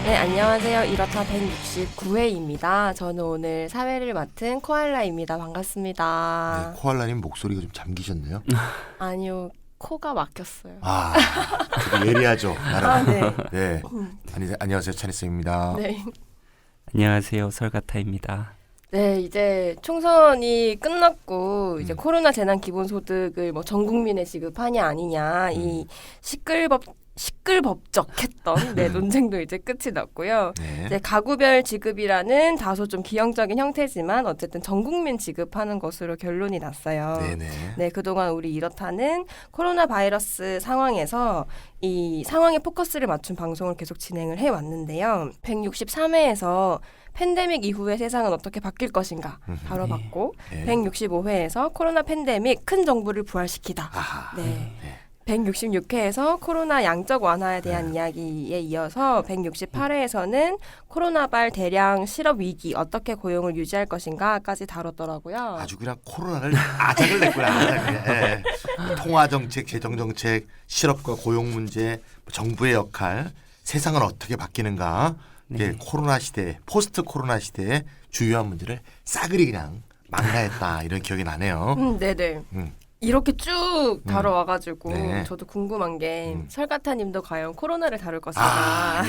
네, 안녕하세요. 이렇다 169회입니다. 저는 오늘 사회를 맡은 코알라입니다. 반갑습니다. 네, 코알라님 목소리가 좀 잠기셨네요. 아니요, 코가 막혔어요. 아, 되게 예리하죠. 나름. 아, 네. 네. 안녕하세요, 차니쌤입니다. 네. 안녕하세요, 설가타입니다. 네, 이제 총선이 끝났고 이제 코로나 재난 기본소득을 뭐 전 국민에 지급하냐 아니냐 이 시끌벅적했던 논쟁도 이제 끝이 났고요. 네. 이제 가구별 지급이라는 다소 좀 기형적인 형태지만 어쨌든 전 국민 지급하는 것으로 결론이 났어요. 네네. 네, 그동안 우리 이렇다는 코로나 바이러스 상황에서 이 상황에 포커스를 맞춘 방송을 계속 진행을 해왔는데요. 163회에서 팬데믹 이후의 세상은 어떻게 바뀔 것인가 다뤄봤고 네. 165회에서 코로나 팬데믹 큰 정부를 부활시키다. 아하. 네. 166회에서 코로나 양적 완화에 대한 이야기에 이어서 168회에서는 코로나발 대량 실업 위기 어떻게 고용을 유지할 것인가까지 다뤘더라고요. 아주 그냥 코로나를 아작을 냈구나. 네. 통화정책, 재정정책, 실업과 고용 문제, 정부의 역할, 세상은 어떻게 바뀌는가. 네. 코로나 시대, 포스트 코로나 시대의 주요한 문제를 싸그리 그냥 망라했다. 이런 기억이 나네요. 네네. 음. 이렇게 쭉 다뤄와가지고 네. 저도 궁금한 게 설가타님도 과연 코로나를 다룰 것인가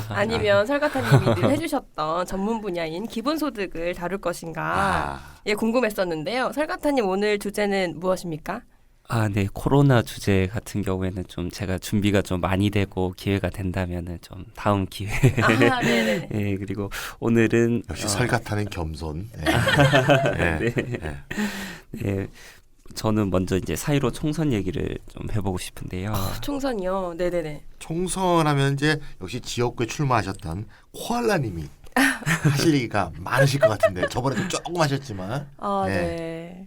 아니면 설가타님이 늘 해주셨던 전문 분야인 기본소득을 다룰 것인가 예, 궁금했었는데요. 설가타님 오늘 주제는 무엇입니까? 아, 네, 코로나 주제 같은 경우에는 좀 제가 준비가 좀 많이 되고 기회가 된다면은 좀 다음 기회. 네네. 네, 그리고 오늘은 역시 설가타는 겸손. 네. 네, 저는 먼저 이제 4.15 총선 얘기를 좀 해보고 싶은데요. 총선이요. 네네네. 총선하면 이제 역시 지역구에 출마하셨던 코알라님이 하실 얘기가 많으실 것 같은데 저번에도 조금 하셨지만 네.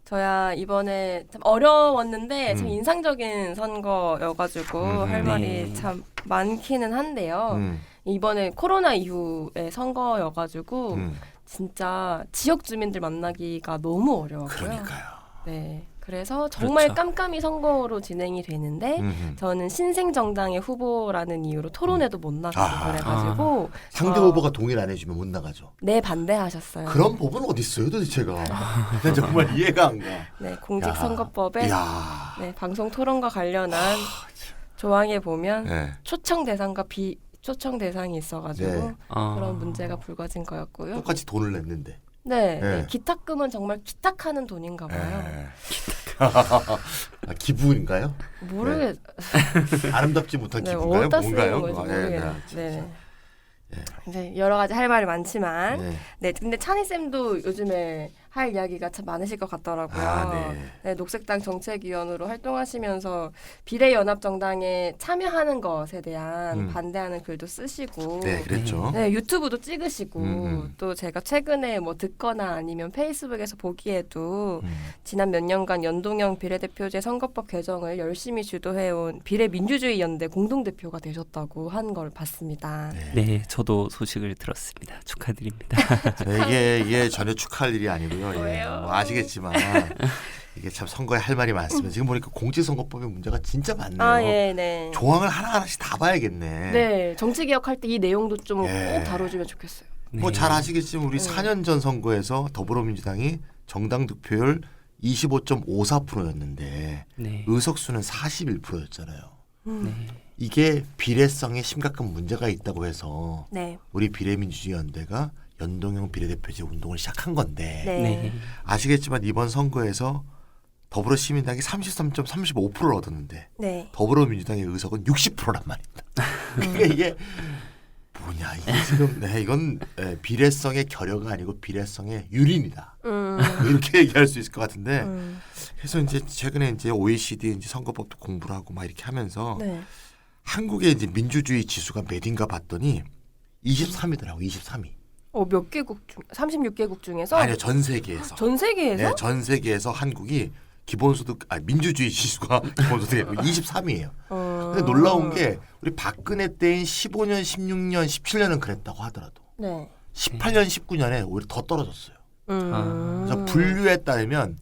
저야 이번에 참 어려웠는데 참 인상적인 선거여가지고 할 말이 참 많기는 한데요. 이번에 코로나 이후의 선거여가지고 진짜 지역 주민들 만나기가 너무 어려웠고요. 그러니까요. 네. 그래서 정말 그렇죠. 깜깜이 선거로 진행이 되는데 저는 신생정당의 후보라는 이유로 토론회도 못 나가고 그래가지고 상대 후보가 동의를 안 해주면 못 나가죠. 네, 반대하셨어요. 그런 법은 어디 있어요 도대체가. 난 정말 이해가 안 가. 네, 공직선거법에 야. 네, 방송 토론과 관련한 조항에 보면 네. 초청 대상과 비초청 대상이 있어가지고 네. 그런 문제가 불거진 거였고요. 똑같이 돈을 냈는데. 네, 네. 네, 기탁금은 정말 기탁하는 돈인가 봐요. 네. 기부인가요? 모르겠. 아름답지 못한 네, 기부인가요? 어디다 쓰는 뭔가요? 건지 모르겠네요. 네. 네. 이제 여러 가지 할 말이 많지만, 네. 네, 근데 찬희 쌤도 요즘에 할 이야기가 참 많으실 것 같더라고요. 네. 네, 녹색당 정책위원으로 활동하시면서 비례연합정당에 참여하는 것에 대한 반대하는 글도 쓰시고, 네, 그랬죠. 네, 유튜브도 찍으시고, 또 제가 최근에 뭐 듣거나 아니면 페이스북에서 보기에도 지난 몇 년간 연동형 비례대표제 선거법 개정을 열심히 주도해온 비례민주주의연대 공동대표가 되셨다고 한 걸 봤습니다. 네, 저도 소식을 들었습니다. 축하드립니다. 이게 전혀 축하할 일이 아니고요. 예, 뭐 아시겠지만 이게 참 선거에 할 말이 많습니다. 지금 보니까 공직선거법의 문제가 진짜 많네요. 아, 예, 네. 조항을 하나하나씩 다 봐야겠네. 네, 정치개혁할 때 이 내용도 좀 꼭 예. 다뤄주면 좋겠어요. 뭐 잘 아시겠지만 우리 4년 전 선거에서 더불어민주당이 정당 득표율 25.54%였는데 네. 의석수는 41%였잖아요. 네. 이게 비례성에 심각한 문제가 있다고 해서 네. 우리 비례민주주의연대가 연동형 비례대표제 운동을 시작한 건데 네. 네. 아시겠지만 이번 선거에서 더불어시민당이 33.35%를 얻었는데 네. 더불어민주당의 의석은 60%란 말입니다. 그러니까 이게 뭐냐 이게 지금 이건 비례성의 결여가 아니고 비례성의 유린이다. 이렇게 얘기할 수 있을 것 같은데 그래서 이제 최근에 이제 OECD 이제 선거법도 공부를 하고 막 이렇게 하면서 네. 한국의 이제 민주주의 지수가 몇인가 봤더니 23위더라고 23위. 몇 개국 중 36개국 중에서 아니요 전 세계에서. 전 세계에서 네, 전 세계에서 한국이 기본소득 민주주의 지수가 기본소득이 23위예요. 근데 놀라운 게 우리 박근혜 때인 15년, 16년, 17년은 그랬다고 하더라도 네. 18년, 19년에 오히려 더 떨어졌어요. 아. 그래서 분류에 따르면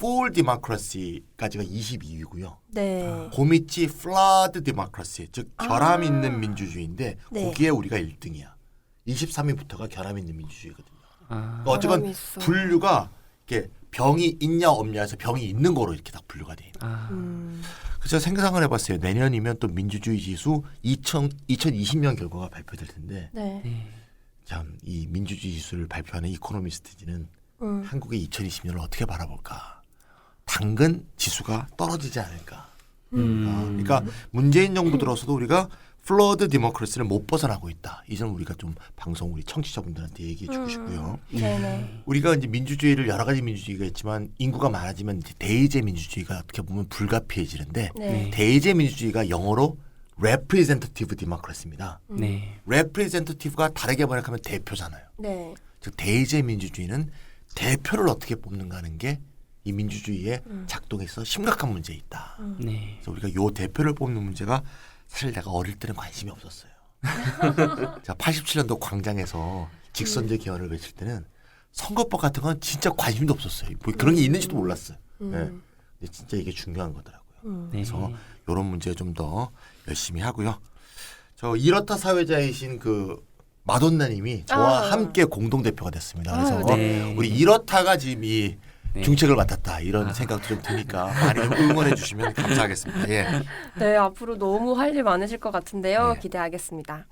full democracy까지가 22위고요. 네. 그 밑이 flood democracy, 즉 결함 있는 민주주의인데 네. 거기에 우리가 1등이야. 23위부터가 결함 있는 민주주의거든요. 아, 그러니까 어쨌건 결함이 있어. 분류가 이렇게 병이 있냐 없냐에서 병이 있는 거로 이렇게 딱 분류가 돼 있는. 아, 그래서 생각을 해봤어요. 내년이면 또 민주주의 지수 2020년 결과가 발표될 텐데 네. 네. 참 이 민주주의 지수를 발표하는 이코노미스트지는 한국의 2020년을 어떻게 바라볼까? 당근 지수가 떨어지지 않을까? 그러니까 문재인 정부 들어서도 우리가 플러드 디모크라시를 못 벗어나고 있다. 이 점 우리가 좀 방송 우리 청취자분들한테 얘기해 주고 싶고요. 네네. 우리가 이제 민주주의를 여러 가지 민주주의가 있지만 인구가 많아지면 이제 대의제 민주주의가 어떻게 보면 불가피해지는데 네. 대의제 민주주의가 영어로 representative democracy입니다. 네. representative가 다르게 번역하면 대표잖아요. 네. 즉 대의제 민주주의는 대표를 어떻게 뽑는가 하는 게 이 민주주의의 작동에 있어 심각한 문제에 있다. 네. 그래서 우리가 요 대표를 뽑는 문제가 사실 내가 어릴 때는 관심이 없었어요. 제가 87년도 광장에서 직선제 개헌을 외칠 때는 선거법 같은 건 진짜 관심도 없었어요. 뭐 그런 게 있는지도 몰랐어요. 네. 근데 진짜 이게 중요한 거더라고요. 네. 그래서 이런 문제 좀 더 열심히 하고요. 저 이렇다 사회자이신 그 마돈나님이 저와 함께 공동 대표가 됐습니다. 그래서 아유, 네. 우리 이렇다가 지금 이 네. 중책을 맡았다 이런 생각도 좀 드니까 많이 좀 응원해 주시면 감사하겠습니다. 예. 네, 앞으로 너무 할 일 많으실 것 같은데요. 네. 기대하겠습니다.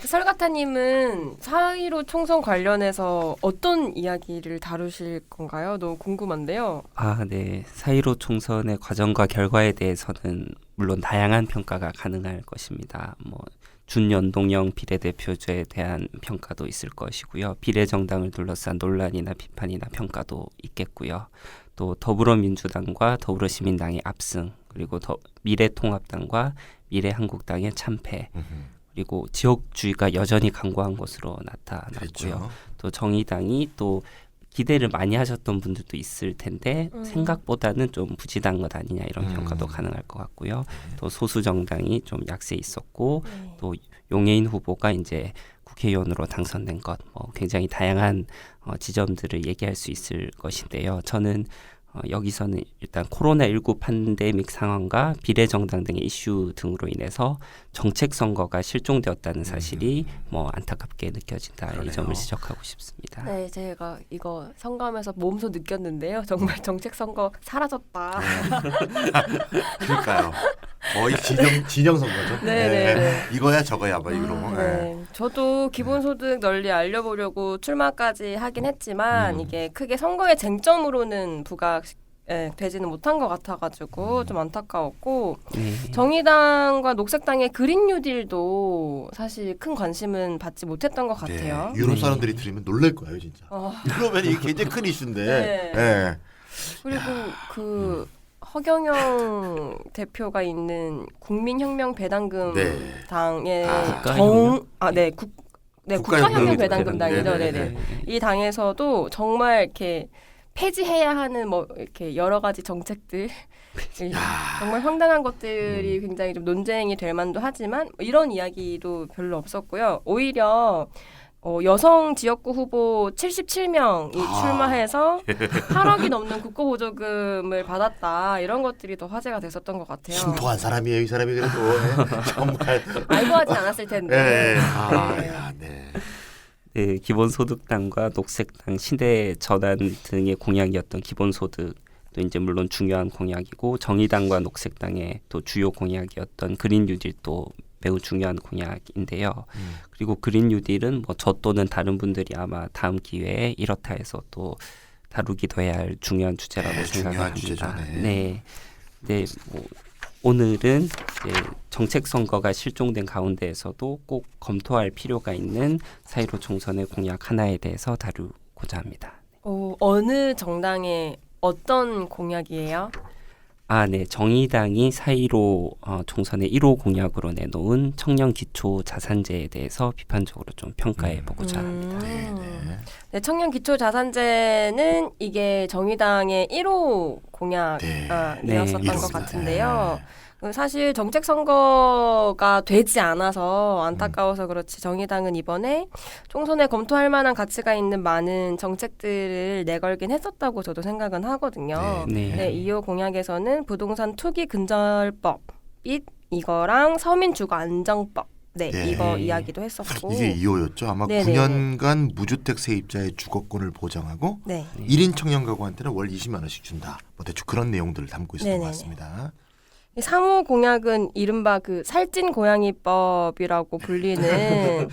설가타님은 4.15 총선 관련해서 어떤 이야기를 다루실 건가요? 너무 궁금한데요. 아, 네. 4.15 총선의 과정과 결과에 대해서는 물론 다양한 평가가 가능할 것입니다. 뭐 준연동형 비례대표제에 대한 평가도 있을 것이고요. 비례정당을 둘러싼 논란이나 비판이나 평가도 있겠고요. 또 더불어민주당과 더불어시민당의 압승, 그리고 미래통합당과 미래한국당의 참패, 그리고 지역주의가 여전히 강고한 것으로 나타났고요. 그렇죠. 또 정의당이 또 기대를 많이 하셨던 분들도 있을 텐데 생각보다는 좀 부진한 것 아니냐 이런 평가도 가능할 것 같고요. 또 소수 정당이 좀 약세 있었고 네. 또 용해인 후보가 이제 국회의원으로 당선된 것, 뭐 굉장히 다양한 지점들을 얘기할 수 있을 것인데요. 저는 여기서는 일단 코로나19 팬데믹 상황과 비례정당 등의 이슈 등으로 인해서 정책 선거가 실종되었다는 사실이 뭐 안타깝게 느껴진다. 그러네요. 이 점을 지적하고 싶습니다. 네, 제가 이거 선거하면서 몸소 느꼈는데요. 정말 정책 선거 사라졌다. 그러니까요. 거의 진영 선거죠. 네, 네, 네. 이거야 저거야 뭐 이거로. 네. 저도 기본소득 널리 알려보려고 출마까지 하긴 했지만 이게 크게 선거의 쟁점으로는 되지는 못한 것 같아가지고 좀 안타까웠고 네. 정의당과 녹색당의 그린 뉴딜도 사실 큰 관심은 받지 못했던 것 네. 같아요. 유럽 사람들이 들으면 놀랄 거예요 진짜. 그러면 이게 굉장히 큰 이슈인데. 네. 네. 그리고 그 허경영 대표가 있는 국민혁명 배당금 네. 당의 국가혁명? 국가혁명 배당금당이죠. 네, 네네. 이 당에서도 정말 이렇게 폐지해야 하는 뭐 이렇게 여러 가지 정책들 정말 황당한 것들이 굉장히 좀 논쟁이 될 만도 하지만 이런 이야기도 별로 없었고요. 오히려 여성 지역구 후보 77명이 출마해서 8억이 넘는 국고보조금을 받았다. 이런 것들이 더 화제가 됐었던 것 같아요. 신통한 사람이에요 이 사람이 그래도. 네. 정말. 알고 하진 않았을 텐데. 네. 네. 네. 네, 기본소득당과 녹색당 시대 전환 등의 공약이었던 기본소득도 이제 물론 중요한 공약이고 정의당과 녹색당의 또 주요 공약이었던 그린 뉴딜도 매우 중요한 공약인데요. 그리고 그린 뉴딜은 뭐 저 또는 다른 분들이 아마 다음 기회에 이렇다 해서 또 다루기도 해야 할 중요한 주제라고 네, 중요한 생각합니다. 주제죠. 네. 네, 뭐 오늘은 이제 정책 선거가 실종된 가운데에서도 꼭 검토할 필요가 있는 4.15 총선의 공약 하나에 대해서 다루고자 합니다. 어느 정당의 어떤 공약이에요? 아, 네. 정의당이 4.15 총선의 1호 공약으로 내놓은 청년 기초 자산제에 대해서 비판적으로 좀 평가해 보고자 합니다. 네, 청년 기초 자산제는 이게 정의당의 1호 공약이었었던 네, 것 같은데요. 사실 정책 선거가 되지 않아서 안타까워서 그렇지 정의당은 이번에 총선에 검토할 만한 가치가 있는 많은 정책들을 내걸긴 했었다고 저도 생각은 하거든요. 네. 네, 2호 공약에서는 부동산 투기 근절법 및 이거랑 서민 주거 안정법 네, 네. 이거 이야기도 했었고 이게 2호였죠. 아마 네네네. 9년간 무주택 세입자의 주거권을 보장하고 네. 1인 청년 가구한테는 월 20만 원씩 준다. 뭐 대충 그런 내용들을 담고 있었던 것 네네네. 같습니다. 3호 공약은 이른바 그 살찐 고양이법이라고 불리는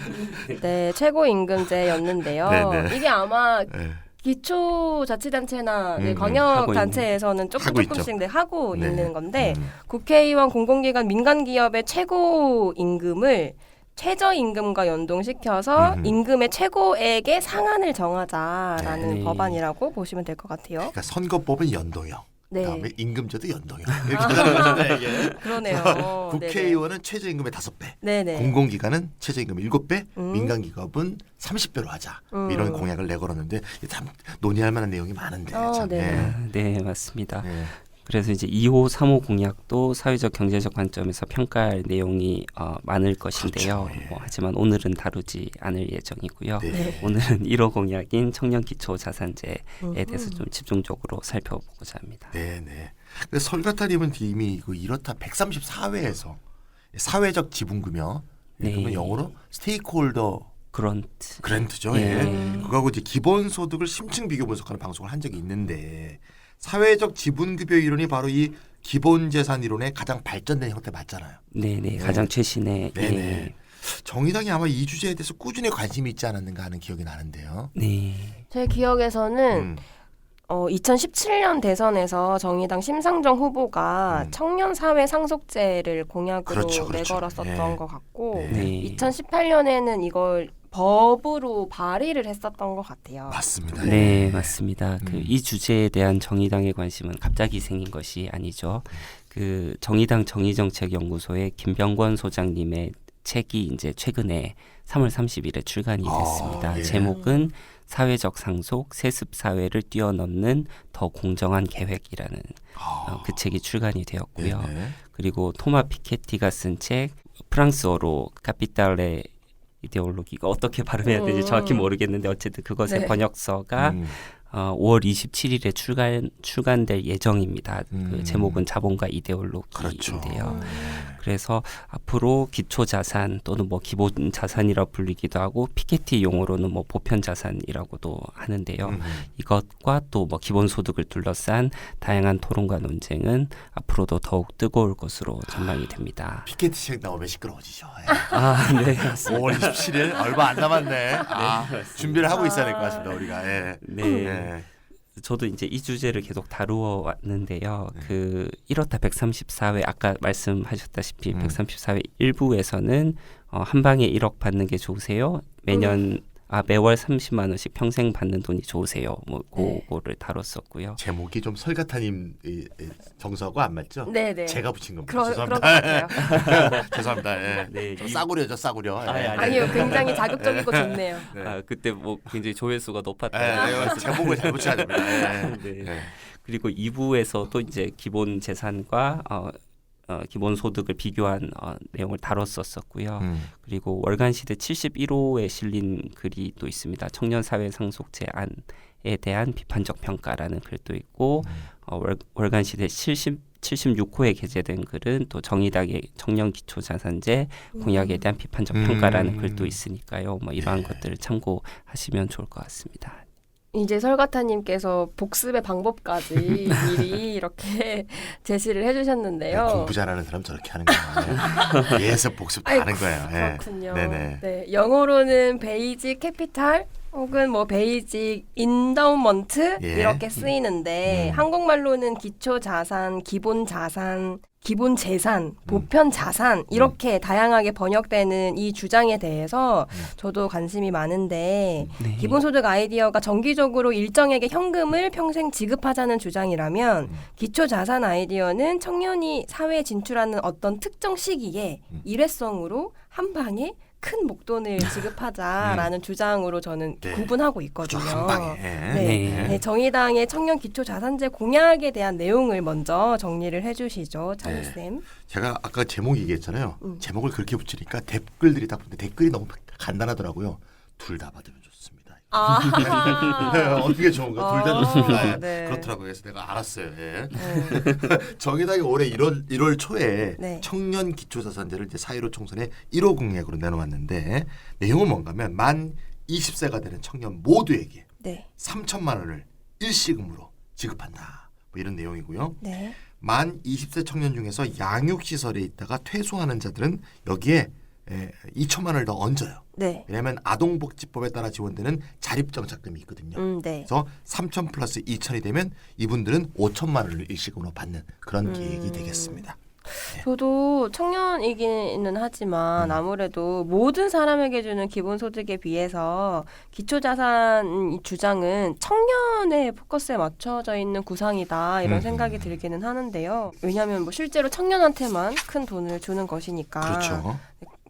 네, 최고임금제였는데요. 네네. 이게 아마 네. 기초자치단체나 네, 하고 광역단체에서는 하고 있죠. 조금씩 네, 하고 네. 있는 건데 음. 국회의원, 공공기관, 민간기업의 최고임금을 최저임금과 연동시켜서 음흠. 임금의 최고액의 상한을 정하자라는 네. 법안이라고 보시면 될 것 같아요. 그러니까 선거법은 연동형. 네. 그다음에 임금제도 연동형. 이렇게 하는 거죠, 이게. 그러네요. 국회의원은 최저임금의 5배, 네네. 공공기관은 최저임금의 7배, 음. 민간기업은 30배로 하자. 이런 공약을 내걸었는데 참 논의할 만한 내용이 많은데. 참. 네. 네, 맞습니다. 네. 그래서 이제 2호, 3호 공약도 사회적 경제적 관점에서 평가할 내용이 많을 것인데요. 그렇죠, 예. 하지만 오늘은 다루지 않을 예정이고요. 네. 오늘은 1호 공약인 청년 기초 자산제에 대해서 좀 집중적으로 살펴보고자 합니다. 네. 그래서 설가타님은 이미 이렇다 134회에서 사회적 지분금여, 네. 그러면 영어로 스테이크홀더 그런트. 그랜트죠. 예. 예. 그거하고 이제 기본소득을 심층 비교 분석하는 방송을 한 적이 있는데 사회적 지분급여 이론이 바로 이 기본재산 이론의 가장 발전된 형태 맞잖아요. 네네, 가장 최신의. 네네. 예. 정의당이 아마 이 주제에 대해서 꾸준히 관심이 있지 않았는가 하는 기억이 나는데요. 네. 제 기억에서는 음. 2017년 대선에서 정의당 심상정 후보가 청년 사회 상속제를 공약으로 그렇죠. 내걸었었던 네. 것 같고 네. 2018년에는 이걸 법으로 발의를 했었던 것 같아요. 맞습니다. 네, 예. 맞습니다. 이 주제에 대한 정의당의 관심은 갑자기 생긴 것이 아니죠. 그 정의당 정의정책연구소의 김병권 소장님의 책이 이제 최근에 3월 30일에 출간이 됐습니다. 예. 제목은 사회적 상속, 세습 사회를 뛰어넘는 더 공정한 계획이라는 그 책이 출간이 되었고요. 네네. 그리고 토마 피케티가 쓴 책 프랑스어로 카피탈레 이데올로기가 어떻게 발음해야 되지 정확히 모르겠는데 어쨌든 그것의 네. 번역서가 5월 27일에 출간될 예정입니다. 그 제목은 자본과 이데올로기인데요. 그렇죠. 그래서 앞으로 기초 자산 또는 뭐 기본 자산이라 불리기도 하고 피케티 용어로는 뭐 보편 자산이라고도 하는데요. 이것과 또 뭐 기본 소득을 둘러싼 다양한 토론과 논쟁은 앞으로도 더욱 뜨거울 것으로 전망이 됩니다. 피케티 책 나오면 시끄러워지죠. 예. 네, 5월 27일 얼마 안 남았네. 준비를 하고 있어야 될 것 같습니다. 우리가. 예. 네. 예. 저도 이제 이 주제를 계속 다루어 왔는데요. 그 1호타 134회 아까 말씀하셨다시피 134회 1부에서는 한 방에 1억 받는 게 좋으세요? 매월 30만 원씩 평생 받는 돈이 좋으세요? 뭐 그거를 다뤘었고요. 제목이 좀 설가타님 정서하고 안 맞죠? 네네. 제가 붙인 겁니다. 그런 것 죄송합니다. 같아요. 죄송합니다. 예. 네, 좀 싸구려죠, 싸구려. 예. 아니요, 굉장히 자극적이고 좋네요. 그때 뭐 굉장히 조회수가 예, 높았다. 제목을 잘 붙여야 됩니다. 예. 네. 예. 그리고 2부에서 또 이제 기본 재산과 기본 소득을 비교한 내용을 다뤘었고요. 그리고 월간 시대 71호에 실린 글이 또 있습니다. 청년 사회 상속제 안에 대한 비판적 평가라는 글도 있고 월간 시대 76호에 게재된 글은 또 정의당의 청년 기초 자산제 공약에 대한 비판적 평가라는 글도 있으니까요. 뭐 이러한 것들을 참고하시면 좋을 것 같습니다. 이제 설가타님께서 복습의 방법까지 미리 이렇게 제시를 해주셨는데요. 공부 잘하는 사람 저렇게 하는 거예요. 예습 복습 다 하는 거예요. 예. 그렇군요. 네네. 네, 영어로는 베이직 캐피탈 혹은 뭐 베이직 인다우먼트 예. 이렇게 쓰이는데 한국말로는 기초 자산, 기본 자산, 기본 재산, 보편 자산 이렇게 다양하게 번역되는 이 주장에 대해서 저도 관심이 많은데 네. 기본소득 아이디어가 정기적으로 일정에게 현금을 평생 지급하자는 주장이라면 기초자산 아이디어는 청년이 사회에 진출하는 어떤 특정 시기에 일회성으로 한 방에 큰 목돈을 지급하자라는 주장으로 저는 네. 구분하고 그죠, 있거든요. 한 방에. 네. 네. 네, 정의당의 청년 기초 자산제 공약에 대한 내용을 먼저 정리를 해주시죠, 찬희 쌤. 제가 아까 제목 얘기했잖아요. 제목을 그렇게 붙이니까 댓글들이 다 보는데 댓글이 너무 간단하더라고요. 둘 다 받으면 좋습니다. 어떻게 좋은가? 둘 다 좋습니다. 네. 그렇더라고요. 그래서 내가 알았어요. 예. 정의당이 올해 1월 초에 네. 청년 기초자산제를 이제 4.15 총선에 1호 공약으로 내놓았는데 내용은 뭔가면 만 20세가 되는 청년 모두에게 네. 3천만 원을 일시금으로 지급한다. 뭐 이런 내용이고요. 네. 만 20세 청년 중에서 양육시설에 있다가 퇴소하는 자들은 여기에 2천만 원을 더 얹어요. 네. 왜냐하면 아동복지법에 따라 지원되는 자립정착금이 있거든요. 네. 그래서 3천 플러스 2천이 되면 이분들은 5천만 원을 일시금으로 받는 그런 계획이 되겠습니다. 저도 청년이기는 하지만 아무래도 모든 사람에게 주는 기본소득에 비해서 기초자산 주장은 청년의 포커스에 맞춰져 있는 구상이다 이런 생각이 들기는 하는데요. 왜냐하면 뭐 실제로 청년한테만 큰 돈을 주는 것이니까. 그렇죠.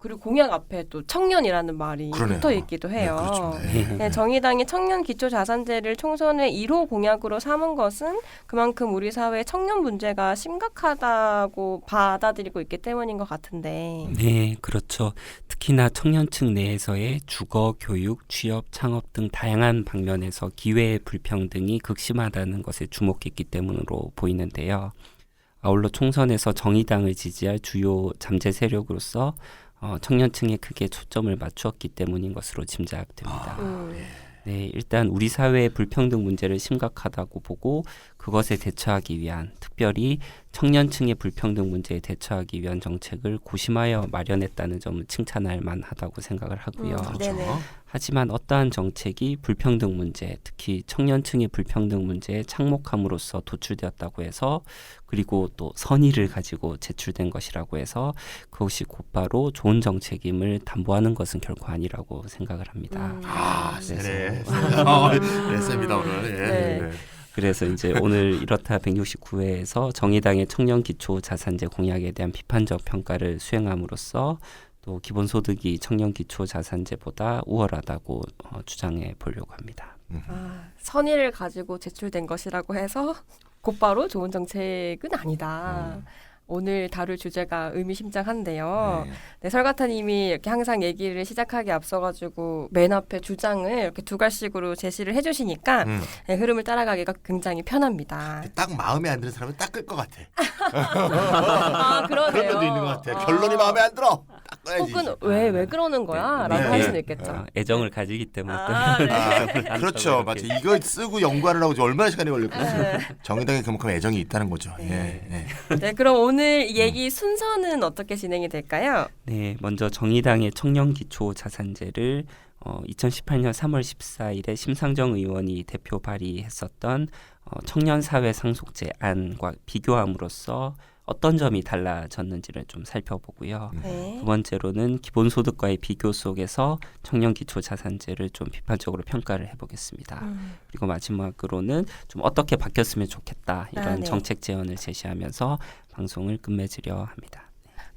그리고 공약 앞에 또 청년이라는 말이 그러네요. 붙어 있기도 해요. 네, 그렇죠. 네. 네, 정의당이 청년 기초자산제를 총선의 1호 공약으로 삼은 것은 그만큼 우리 사회의 청년 문제가 심각하다고 받아들이고 있기 때문인 것 같은데. 네, 그렇죠. 특히나 청년층 내에서의 주거, 교육, 취업, 창업 등 다양한 방면에서 기회의 불평등이 극심하다는 것에 주목했기 때문으로 보이는데요. 아울러 총선에서 정의당을 지지할 주요 잠재 세력으로서 청년층에 크게 초점을 맞추었기 때문인 것으로 짐작됩니다. 네, 일단 우리 사회의 불평등 문제를 심각하다고 보고 그것에 대처하기 위한, 특별히 청년층의 불평등 문제에 대처하기 위한 정책을 고심하여 마련했다는 점은 칭찬할 만하다고 생각을 하고요. 네네. 하지만 어떠한 정책이 불평등 문제, 특히 청년층의 불평등 문제에 착목함으로써 도출되었다고 해서, 그리고 또 선의를 가지고 제출된 것이라고 해서 그것이 곧바로 좋은 정책임을 담보하는 것은 결코 아니라고 생각을 합니다. 네. 쌤입니다 오늘. 예. 네. 네. 그래서 이제 오늘 이렇다 169회에서 정의당의 청년 기초 자산제 공약에 대한 비판적 평가를 수행함으로써 또 기본소득이 청년 기초 자산제보다 우월하다고 주장해 보려고 합니다. 선의를 가지고 제출된 것이라고 해서 곧바로 좋은 정책은 아니다. 오늘 다룰 주제가 의미심장한데요. 네, 설가타님이 이렇게 항상 얘기를 시작하기 앞서가지고 맨 앞에 주장을 이렇게 두 갈씩으로 제시를 해주시니까 네, 흐름을 따라가기가 굉장히 편합니다. 딱 마음에 안 드는 사람은 딱 끌 것 같아. 아, 그러네요. 그런 면도 있는 것 같아. 결론이 마음에 안 들어. 딱 꺼야지. 혹은 왜 그러는 거야? 네. 라고 할 네. 수는 있겠죠. 애정을 가지기 때문에 네. 그렇죠. 맞죠. 이거 쓰고 연구하려고 얼마나 시간이 걸렸겠어요. 정의당에 그만큼 애정이 있다는 거죠. 예. 네, 그럼 오늘 이 얘기 순서는 어떻게 진행이 될까요? 네, 먼저 정의당의 청년 기초 자산제를 2018년 3월 14일에 심상정 의원이 대표 발의했었던 청년 사회 상속제 안과 비교함으로써 어떤 점이 달라졌는지를 좀 살펴보고요. 네. 두 번째로는 기본소득과의 비교 속에서 청년 기초 자산제를 좀 비판적으로 평가를 해보겠습니다. 그리고 마지막으로는 좀 어떻게 바뀌었으면 좋겠다 이런 네. 정책 제언을 제시하면서 방송을 끝맺으려 합니다.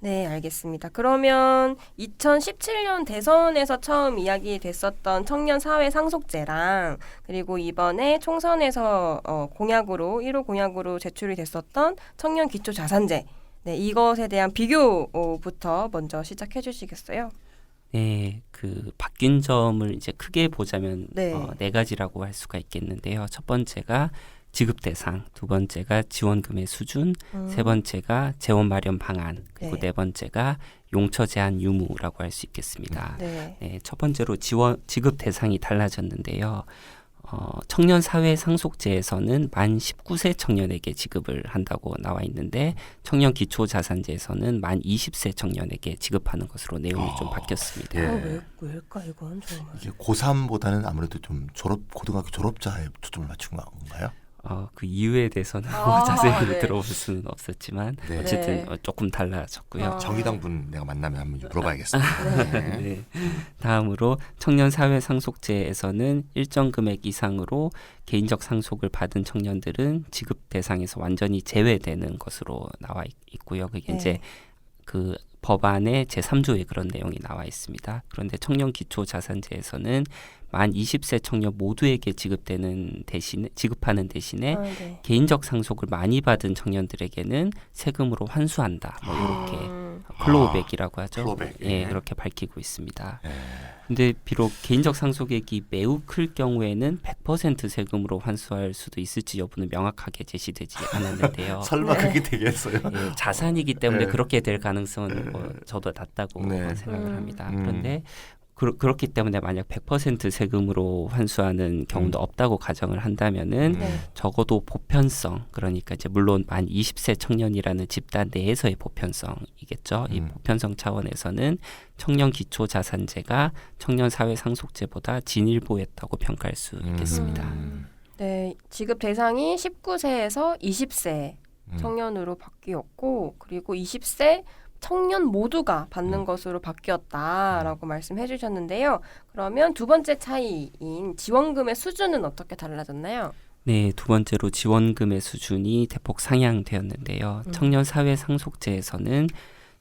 네, 알겠습니다. 그러면 2017년 대선에서 처음 이야기됐었던 청년 사회 상속제랑 그리고 이번에 총선에서 공약으로 1호 공약으로 제출이 됐었던 청년 기초 자산제, 네, 이것에 대한 비교부터 먼저 시작해 주시겠어요? 네, 그 바뀐 점을 이제 크게 보자면 네. 네 가지라고 할 수가 있겠는데요. 첫 번째가 지급 대상, 두 번째가 지원금의 수준, 세 번째가 재원 마련 방안, 그리고 네 번째가 용처 제한 유무라고 할 수 있겠습니다. 네. 네, 첫 번째로 지급 대상이 달라졌는데요. 청년 사회 상속제에서는 만 19세 청년에게 지급을 한다고 나와 있는데 청년 기초 자산제에서는 만 20세 청년에게 지급하는 것으로 내용이 좀 바뀌었습니다. 예. 왜일까 이건 정말. 이게 고3보다는 아무래도 좀 고등학교 졸업자에 초점을 맞춘 건가요? 그 이유에 대해서는 자세히 네. 들어볼 수는 없었지만 네. 어쨌든 네. 조금 달라졌고요. 정의당 분 내가 만나면 한번 좀 물어봐야겠습니다. 네. 네. 다음으로 청년 사회 상속제에서는 일정 금액 이상으로 개인적 상속을 받은 청년들은 지급 대상에서 완전히 제외되는 것으로 나와 있고요. 그게 네. 이제 그 법안의 제3조에 그런 내용이 나와 있습니다. 그런데 청년 기초 자산제에서는 만 20세 청년 모두에게 지급하는 대신에 네. 개인적 상속을 많이 받은 청년들에게는 세금으로 환수한다. 뭐 이렇게 클로우백이라고 하죠. 클로우백, 예, 예. 그렇게 밝히고 있습니다. 예. 근데 비록 개인적 상속액이 매우 클 경우에는 100% 세금으로 환수할 수도 있을지 여부는 명확하게 제시되지 않았는데요. 설마 그게 되겠어요? 예, 자산이기 때문에 네. 그렇게 될 가능성은 뭐 저도 낮다고 네. 생각을 합니다. 음. 그런데 그렇기 때문에 만약 100% 세금으로 환수하는 경우도 없다고 가정을 한다면은 네. 적어도 보편성, 그러니까 이제 물론 만 20세 청년이라는 집단 내에서의 보편성이겠죠. 이 보편성 차원에서는 청년 기초 자산제가 청년 사회 상속제보다 진일보했다고 평가할 수 있겠습니다. 네, 지급 대상이 19세에서 20세 청년으로 바뀌었고 그리고 20세 청년 모두가 받는 것으로 바뀌었다라고 말씀해 주셨는데요. 그러면 두 번째 차이인 지원금의 수준은 어떻게 달라졌나요? 네, 두 번째로 지원금의 수준이 대폭 상향되었는데요. 청년 사회 상속제에서는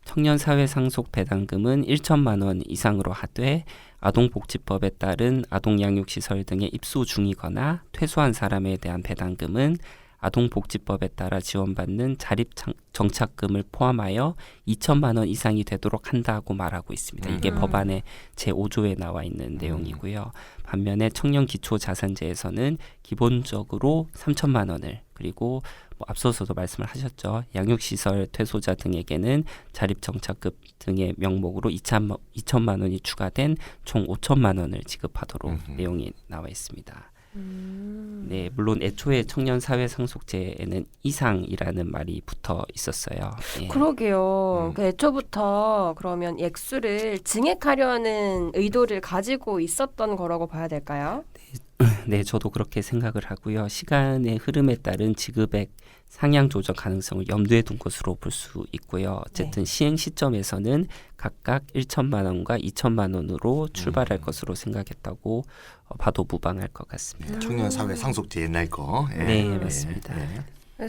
청년 사회 상속 배당금은 1천만 원 이상으로 하되 아동복지법에 따른 아동양육시설 등에 입소 중이거나 퇴소한 사람에 대한 배당금은 아동복지법에 따라 지원받는 자립정착금을 포함하여 2천만 원 이상이 되도록 한다고 말하고 있습니다. 이게 법안의 제5조에 나와 있는 내용이고요. 반면에 청년기초자산제에서는 기본적으로 3천만 원을 그리고 뭐 앞서서도 말씀을 하셨죠. 양육시설 퇴소자 등에게는 자립정착금 등의 명목으로 2천만 원이 추가된 총 5천만 원을 지급하도록 내용이 나와 있습니다. 네, 물론 애초에 청년 사회 상속제에는 이상이라는 말이 붙어 있었어요. 예. 그러게요. 그 애초부터 그러면 액수를 증액하려는 의도를 가지고 있었던 거라고 봐야 될까요? 네, 저도 그렇게 생각을 하고요. 시간의 흐름에 따른 지급액 상향 조정 가능성을 염두에 둔 것으로 볼 수 있고요. 어쨌든 시행 시점에서는 각각 1천만 원과 2천만 원으로 출발할 것으로 생각했다고 봐도 무방할 것 같습니다. 청년 사회 상속제 옛날 거. 예. 네, 맞습니다.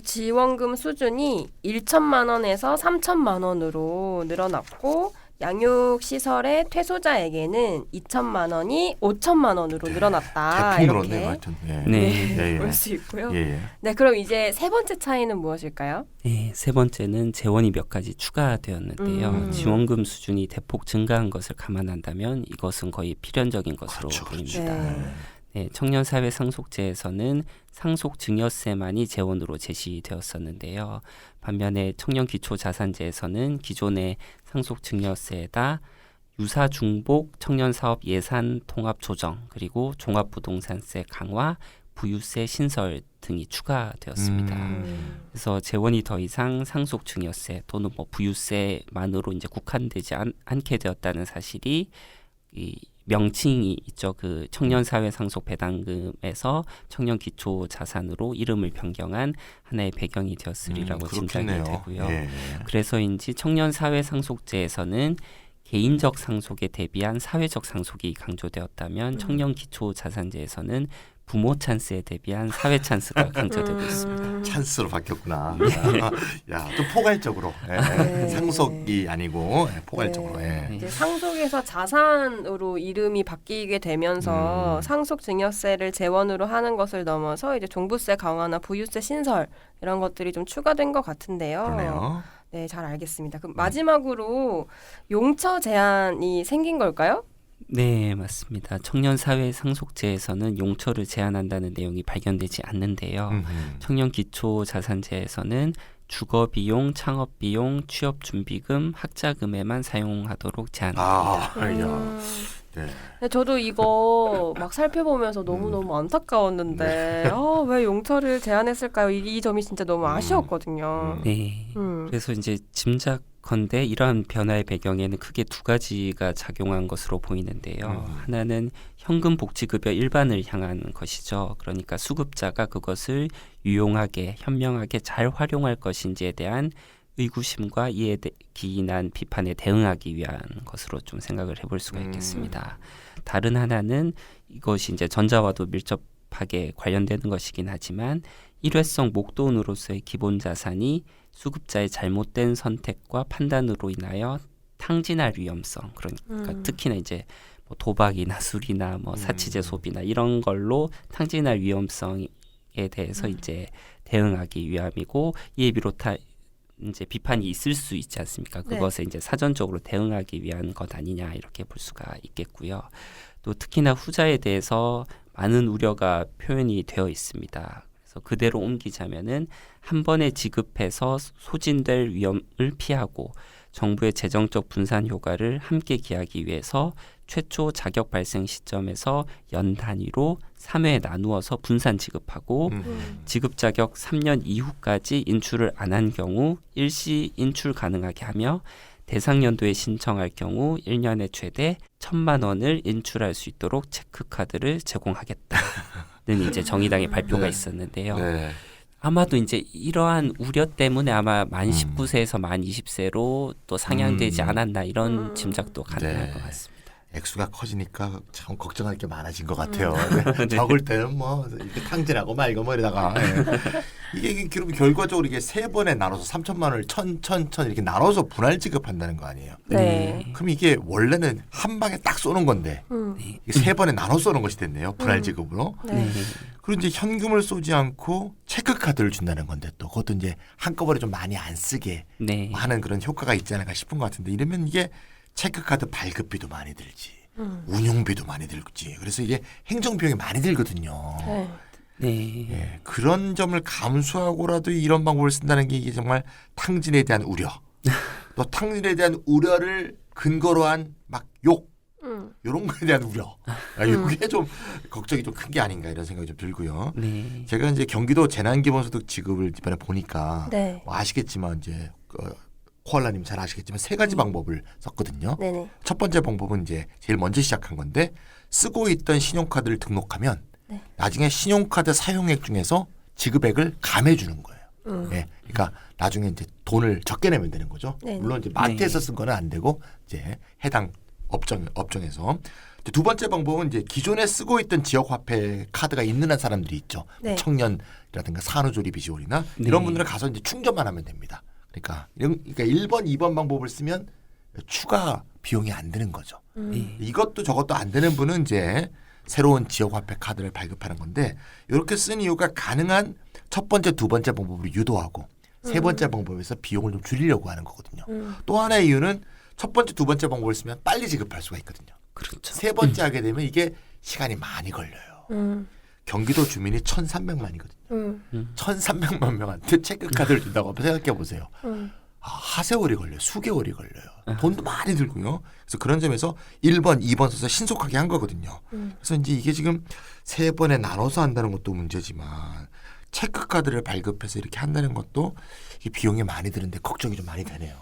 지원금 수준이 1천만 원에서 3천만 원으로 늘어났고 양육시설의 퇴소자에게는 2천만 원이 5천만 원으로 늘어났다. 태풍 이렇게 늘었네요, 하여튼. 예. 네. 예, 예. 볼 수 있고요. 예, 예. 네, 그럼 이제 세 번째 차이는 무엇일까요? 네, 세 번째는 재원이 몇 가지 추가되었는데요. 지원금 수준이 대폭 증가한 것을 감안한다면 이것은 거의 필연적인 것으로 그렇죠, 보입니다. 네. 네, 청년사회 상속제에서는 상속증여세만이 재원으로 제시되었었는데요. 반면에 청년기초자산제에서는 기존의 상속증여세에다 유사중복 청년사업 예산 통합 조정 그리고 종합부동산세 강화 부유세 신설 등이 추가되었습니다. 그래서 재원이 더 이상 상속증여세 또는 뭐 부유세만으로 이제 국한되지 않게 되었다는 사실이 이 명칭이 있죠. 그 청년사회 상속 배당금에서 청년기초자산으로 이름을 변경한 하나의 배경이 되었으리라고 짐작이 되고요. 예. 그래서인지 청년사회 상속제에서는 개인적 상속에 대비한 사회적 상속이 강조되었다면 청년기초자산제에서는 부모 찬스에 대비한 사회 찬스가 강조되고 있습니다. 찬스로 바뀌었구나. 야, 좀 포괄적으로. 예. 네. 상속이 아니고 포괄적으로. 네. 예. 이제 상속에서 자산으로 이름이 바뀌게 되면서 상속 증여세를 재원으로 하는 것을 넘어서 이제 종부세 강화나 부유세 신설 이런 것들이 좀 추가된 것 같은데요. 그러네요. 네, 잘 알겠습니다. 그럼 마지막으로 용처 제한이 생긴 걸까요? 네, 맞습니다. 청년사회 상속제에서는 용처를 제한한다는 내용이 발견되지 않는데요. 청년기초자산제에서는 주거비용, 창업비용, 취업준비금, 학자금에만 사용하도록 제한합니다. 야. 네. 네, 저도 이거 막 살펴보면서 너무너무 안타까웠는데 왜 용처를 제한했을까요? 이 점이 진짜 너무 아쉬웠거든요. 네. 그래서 이제 짐작컨대 이러한 변화의 배경에는 크게 두 가지가 작용한 것으로 보이는데요. 하나는 현금 복지급여 일반을 향한 것이죠. 그러니까 수급자가 그것을 유용하게 현명하게 잘 활용할 것인지에 대한 의구심과 이에 기인한 비판에 대응하기 위한 것으로 좀 생각을 해볼 수가 있겠습니다. 다른 하나는 이것이 이제 전자와도 밀접하게 관련되는 것이긴 하지만 일회성 목돈으로서의 기본 자산이 수급자의 잘못된 선택과 판단으로 인하여 탕진할 위험성, 그러니까 특히나 이제 뭐 도박이나 술이나 뭐 사치제 소비나 이런 걸로 탕진할 위험성에 대해서 이제 대응하기 위함이고, 이에 비롯한 이제 비판이 있을 수 있지 않습니까? 그것에 이제 사전적으로 대응하기 위한 것 아니냐, 이렇게 볼 수가 있겠고요. 또 특히나 후자에 대해서 많은 우려가 표현이 되어 있습니다. 그래서 그대로 옮기자면은 한 번에 지급해서 소진될 위험을 피하고 정부의 재정적 분산 효과를 함께 기하기 위해서 최초 자격 발생 시점에서 연 단위로 3회에 나누어서 분산 지급하고 지급 자격 3년 이후까지 인출을 안 한 경우 일시 인출 가능하게 하며 대상 연도에 신청할 경우 1년에 최대 1,000만 원을 인출할 수 있도록 체크카드를 제공하겠다는 이제 정의당의 발표가 있었는데요. 네. 아마도 이제 이러한 우려 때문에 아마 만 19세에서 만 20세로 또 상향되지 않았나, 이런 짐작도 가능할 것 같습니다. 액수가 커지니까 참 걱정할 게 많아진 것 같아요. 네. 적을 때는 뭐 이렇게 탕진하고 말고 뭐 이러다가 이게 결과적으로 이게 3번에 나눠서 3,000만 원을 1,000 이렇게 나눠서 분할 지급한다는 거 아니에요. 네. 그럼 이게 원래는 한 방에 딱 쏘는 건데 이게 3번에 나눠 쏘는 것이 됐네요. 분할 지급으로. 네. 그리고 이제 현금을 쏘지 않고 체크카드를 준다는 건데, 또 그것도 이제 한꺼번에 좀 많이 안 쓰게 하는 그런 효과가 있지 않을까 싶은 것 같은데, 이러면 이게 체크카드 발급비도 많이 들지, 운용비도 많이 들지, 그래서 이게 행정비용이 많이 들거든요. 네. 예, 그런 점을 감수하고라도 이런 방법을 쓴다는 게 이게 정말 탕진에 대한 우려, 또 탕진에 대한 우려를 근거로 한 막 욕, 이런 거에 대한 우려, 이게 좀 걱정이 좀 큰 게 아닌가, 이런 생각이 좀 들고요. 제가 이제 경기도 재난기본소득 지급을 이번에 보니까 뭐 아시겠지만 이제 코알라님 잘 아시겠지만 3가지 방법을 썼거든요. 네네. 첫 번째 방법은 이제 제일 먼저 시작한 건데, 쓰고 있던 신용카드를 등록하면 나중에 신용카드 사용액 중에서 지급액을 감해주는 거예요. 예, 그러니까 나중에 이제 돈을 적게 내면 되는 거죠. 물론 이제 마트에서 쓴 거는 안 되고 이제 해당 업종에서. 두 번째 방법은 이제 기존에 쓰고 있던 지역화폐 카드가 있는 한 사람들이 있죠. 청년이라든가 산후조리비지원이나 이런 분들은 가서 이제 충전만 하면 됩니다. 그러니까 1번, 2번 방법을 쓰면 추가 비용이 안 드는 거죠. 이것도 저것도 안 되는 분은 이제 새로운 지역화폐 카드를 발급하는 건데, 이렇게 쓴 이유가 가능한 첫 번째, 두 번째 방법으로 유도하고 세 번째 방법에서 비용을 좀 줄이려고 하는 거거든요. 또 하나의 이유는 첫 번째, 두 번째 방법을 쓰면 빨리 지급할 수가 있거든요. 그렇죠. 세 번째 하게 되면 이게 시간이 많이 걸려요. 경기도 주민이 1,300만이거든요. 1,300만 명한테 체크카드를 준다고 한번 생각해 보세요. 하세월이 걸려요. 수개월이 걸려요. 돈도 많이 들고요. 그래서 그런 점에서 1번, 2번 써서 신속하게 한 거거든요. 그래서 이제 이게 지금 3번에 나눠서 한다는 것도 문제지만, 체크카드를 발급해서 이렇게 한다는 것도 이 비용이 많이 드는데 걱정이 좀 많이 되네요.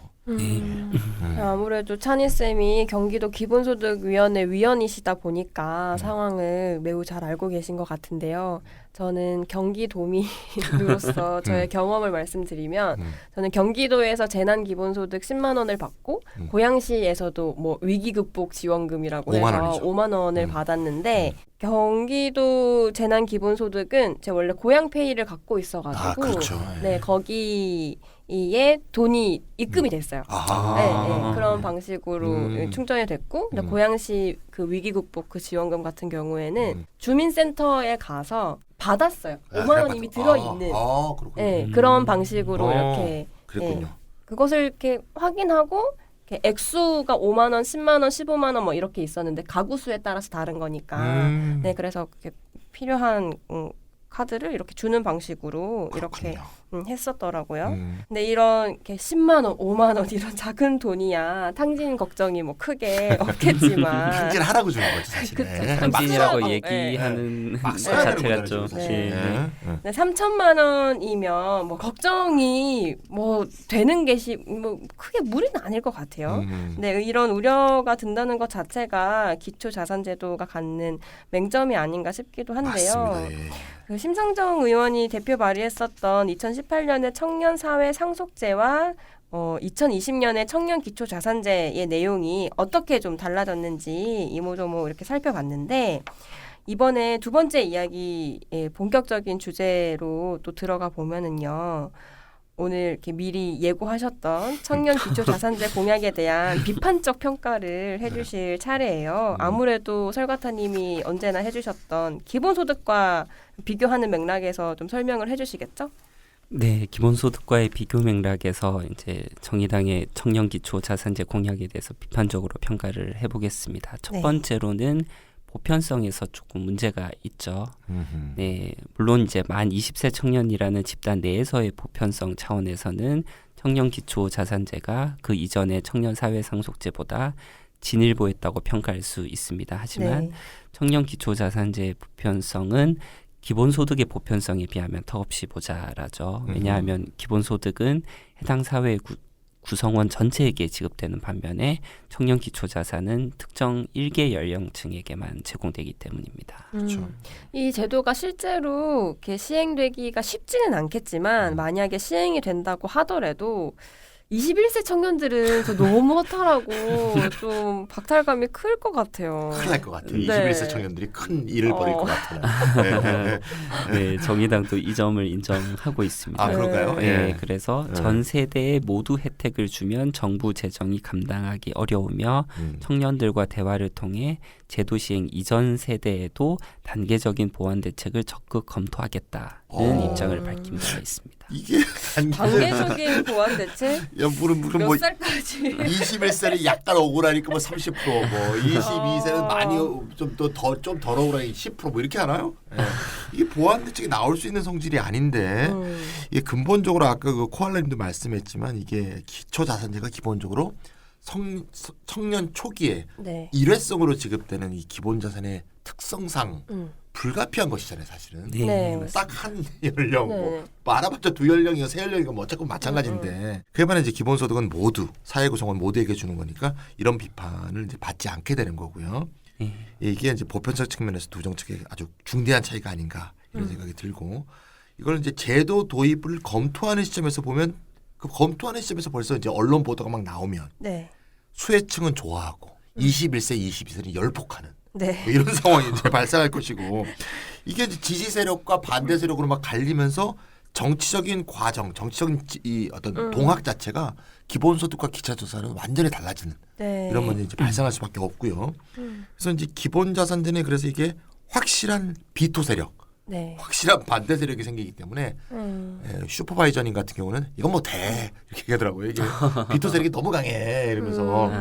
아무래도 찬희 쌤이 경기도 기본소득위원회 위원이시다 보니까 상황을 매우 잘 알고 계신 것 같은데요. 저는 경기도민으로서 저의 경험을 말씀드리면, 저는 경기도에서 재난기본소득 10만 원을 받고 고양시에서도 뭐 위기극복 지원금이라고 5만 해서 원이죠. 5만 원을 받았는데, 경기도 재난기본소득은 제가 원래 고양페이를 갖고 있어가지고 그렇죠. 네, 거기에 돈이 입금이 됐어요. 그런 방식으로 충전이 됐고, 근데 고양시 그 위기극복 그 지원금 같은 경우에는 주민센터에 가서 받았어요. 5만 원 이미 들어있는 그런 방식으로 이렇게 그랬군요. 그것을 이렇게 확인하고, 이렇게 액수가 5만 원, 10만 원, 15만 원 뭐 이렇게 있었는데 가구 수에 따라서 다른 거니까 네, 그래서 그렇게 필요한 카드를 이렇게 주는 방식으로 이렇게 했었더라고요. 근데 이런 이렇게 10만 원, 5만 원 이런 작은 돈이야 탕진 걱정이 뭐 크게 없겠지만 탕진하라고 주는 거죠, 사실. 탕진이라고 막 얘기하는 것 써야 되는 자체가 거잖아요, 좀 사실. 네, 3,000만 원이면 뭐 걱정이 뭐 되는 것이 뭐 크게 무리는 아닐 것 같아요. 네, 이런 우려가 든다는 것 자체가 기초자산제도가 갖는 맹점이 아닌가 싶기도 한데요. 맞습니다. 그 심상정 의원이 대표 발의했었던 2018년의 청년사회 상속제와 2020년의 청년기초자산제의 내용이 어떻게 좀 달라졌는지 이모저모 이렇게 살펴봤는데, 이번에 두 번째 이야기의 본격적인 주제로 또 들어가 보면은요, 오늘 이렇게 미리 예고하셨던 청년 기초자산제 공약에 대한 비판적 평가를 해주실 차례예요. 아무래도 설과타님이 언제나 해주셨던 기본소득과 비교하는 맥락에서 좀 설명을 해주시겠죠? 네, 기본소득과의 비교 맥락에서 이제 정의당의 청년기초자산제 공약에 대해서 비판적으로 평가를 해보겠습니다. 첫 네. 번째로는 보편성에서 조금 문제가 있죠. 네, 물론 이제 만 20세 청년이라는 집단 내에서의 보편성 차원에서는 청년기초자산제가 그 이전의 청년사회상속제보다 진일보했다고 평가할 수 있습니다. 하지만 네. 청년기초자산제의 보편성은 기본소득의 보편성에 비하면 턱없이 모자라죠. 왜냐하면 기본소득은 해당 사회 구성원 전체에게 지급되는 반면에 청년기초자산은 특정 일개 연령층에게만 제공되기 때문입니다. 그렇죠. 이 제도가 실제로 이렇게 시행되기가 쉽지는 않겠지만 만약에 시행이 된다고 하더라도 21세 청년들은 저 너무 허탈하고 좀 박탈감이 클 것 같아요. 큰일 날 것 같아요. 네. 21세 청년들이 큰 일을 벌일 것 같아요. 네, 정의당도 이 점을 인정하고 있습니다. 아, 그런가요? 네, 예. 그래서 네. 전 세대에 모두 혜택을 주면 정부 재정이 감당하기 어려우며 청년들과 대화를 통해 제도 시행 이전 세대에도 단계적인 보완 대책을 적극 검토하겠다는 입장을 밝힌 바가 있습니다. 이게 단계적인 보완 대책? 야, 무슨 몇 뭐 살까지? 21세는 약간 억울하니까 뭐 30%, 뭐 22세는 많이 좀 덜 억울하니 10%뭐 이렇게 하나요? 예. 이게 보완 대책이 나올 수 있는 성질이 아닌데 이게 근본적으로 아까 그 코알라님도 말씀했지만 이게 기초자산제가 기본적으로 청년 초기에 네. 일회성으로 지급되는 이 기본자산의 특성상 불가피한 것이잖아요, 사실은. 네, 네. 맞습니다. 딱 한 연령, 네. 뭐 많아봤자 2연령이고 3연령이고 뭐 어쨌건 마찬가지인데 그에 반해 이제 기본소득은 모두 사회 구성원 모두에게 주는 거니까 이런 비판을 이제 받지 않게 되는 거고요. 네. 이게 이제 보편적 측면에서 두 정책의 아주 중대한 차이가 아닌가 이런 생각이 들고 이걸 이제 제도 도입을 검토하는 시점에서 보면 그 검토하는 시점에서 벌써 이제 언론 보도가 막 나오면 네. 수혜층은 좋아하고 21세, 22세는 열폭하는 네. 이런 상황이 이제 발생할 것이고 이게 이제 지지 세력과 반대 세력으로 막 갈리면서 정치적인 과정, 정치적인 이 어떤 동학 자체가 기본소득과 기초자산은 완전히 달라지는 네. 이런 문제 이제 발생할 수밖에 없고요. 그래서 이제 기본자산제는 그래서 이게 확실한 비토 세력, 네. 확실한 반대 세력이 생기기 때문에 슈퍼바이저님 같은 경우는 이건 뭐 돼 이렇게 얘기하더라고요. 이게 비토 세력이 너무 강해 이러면서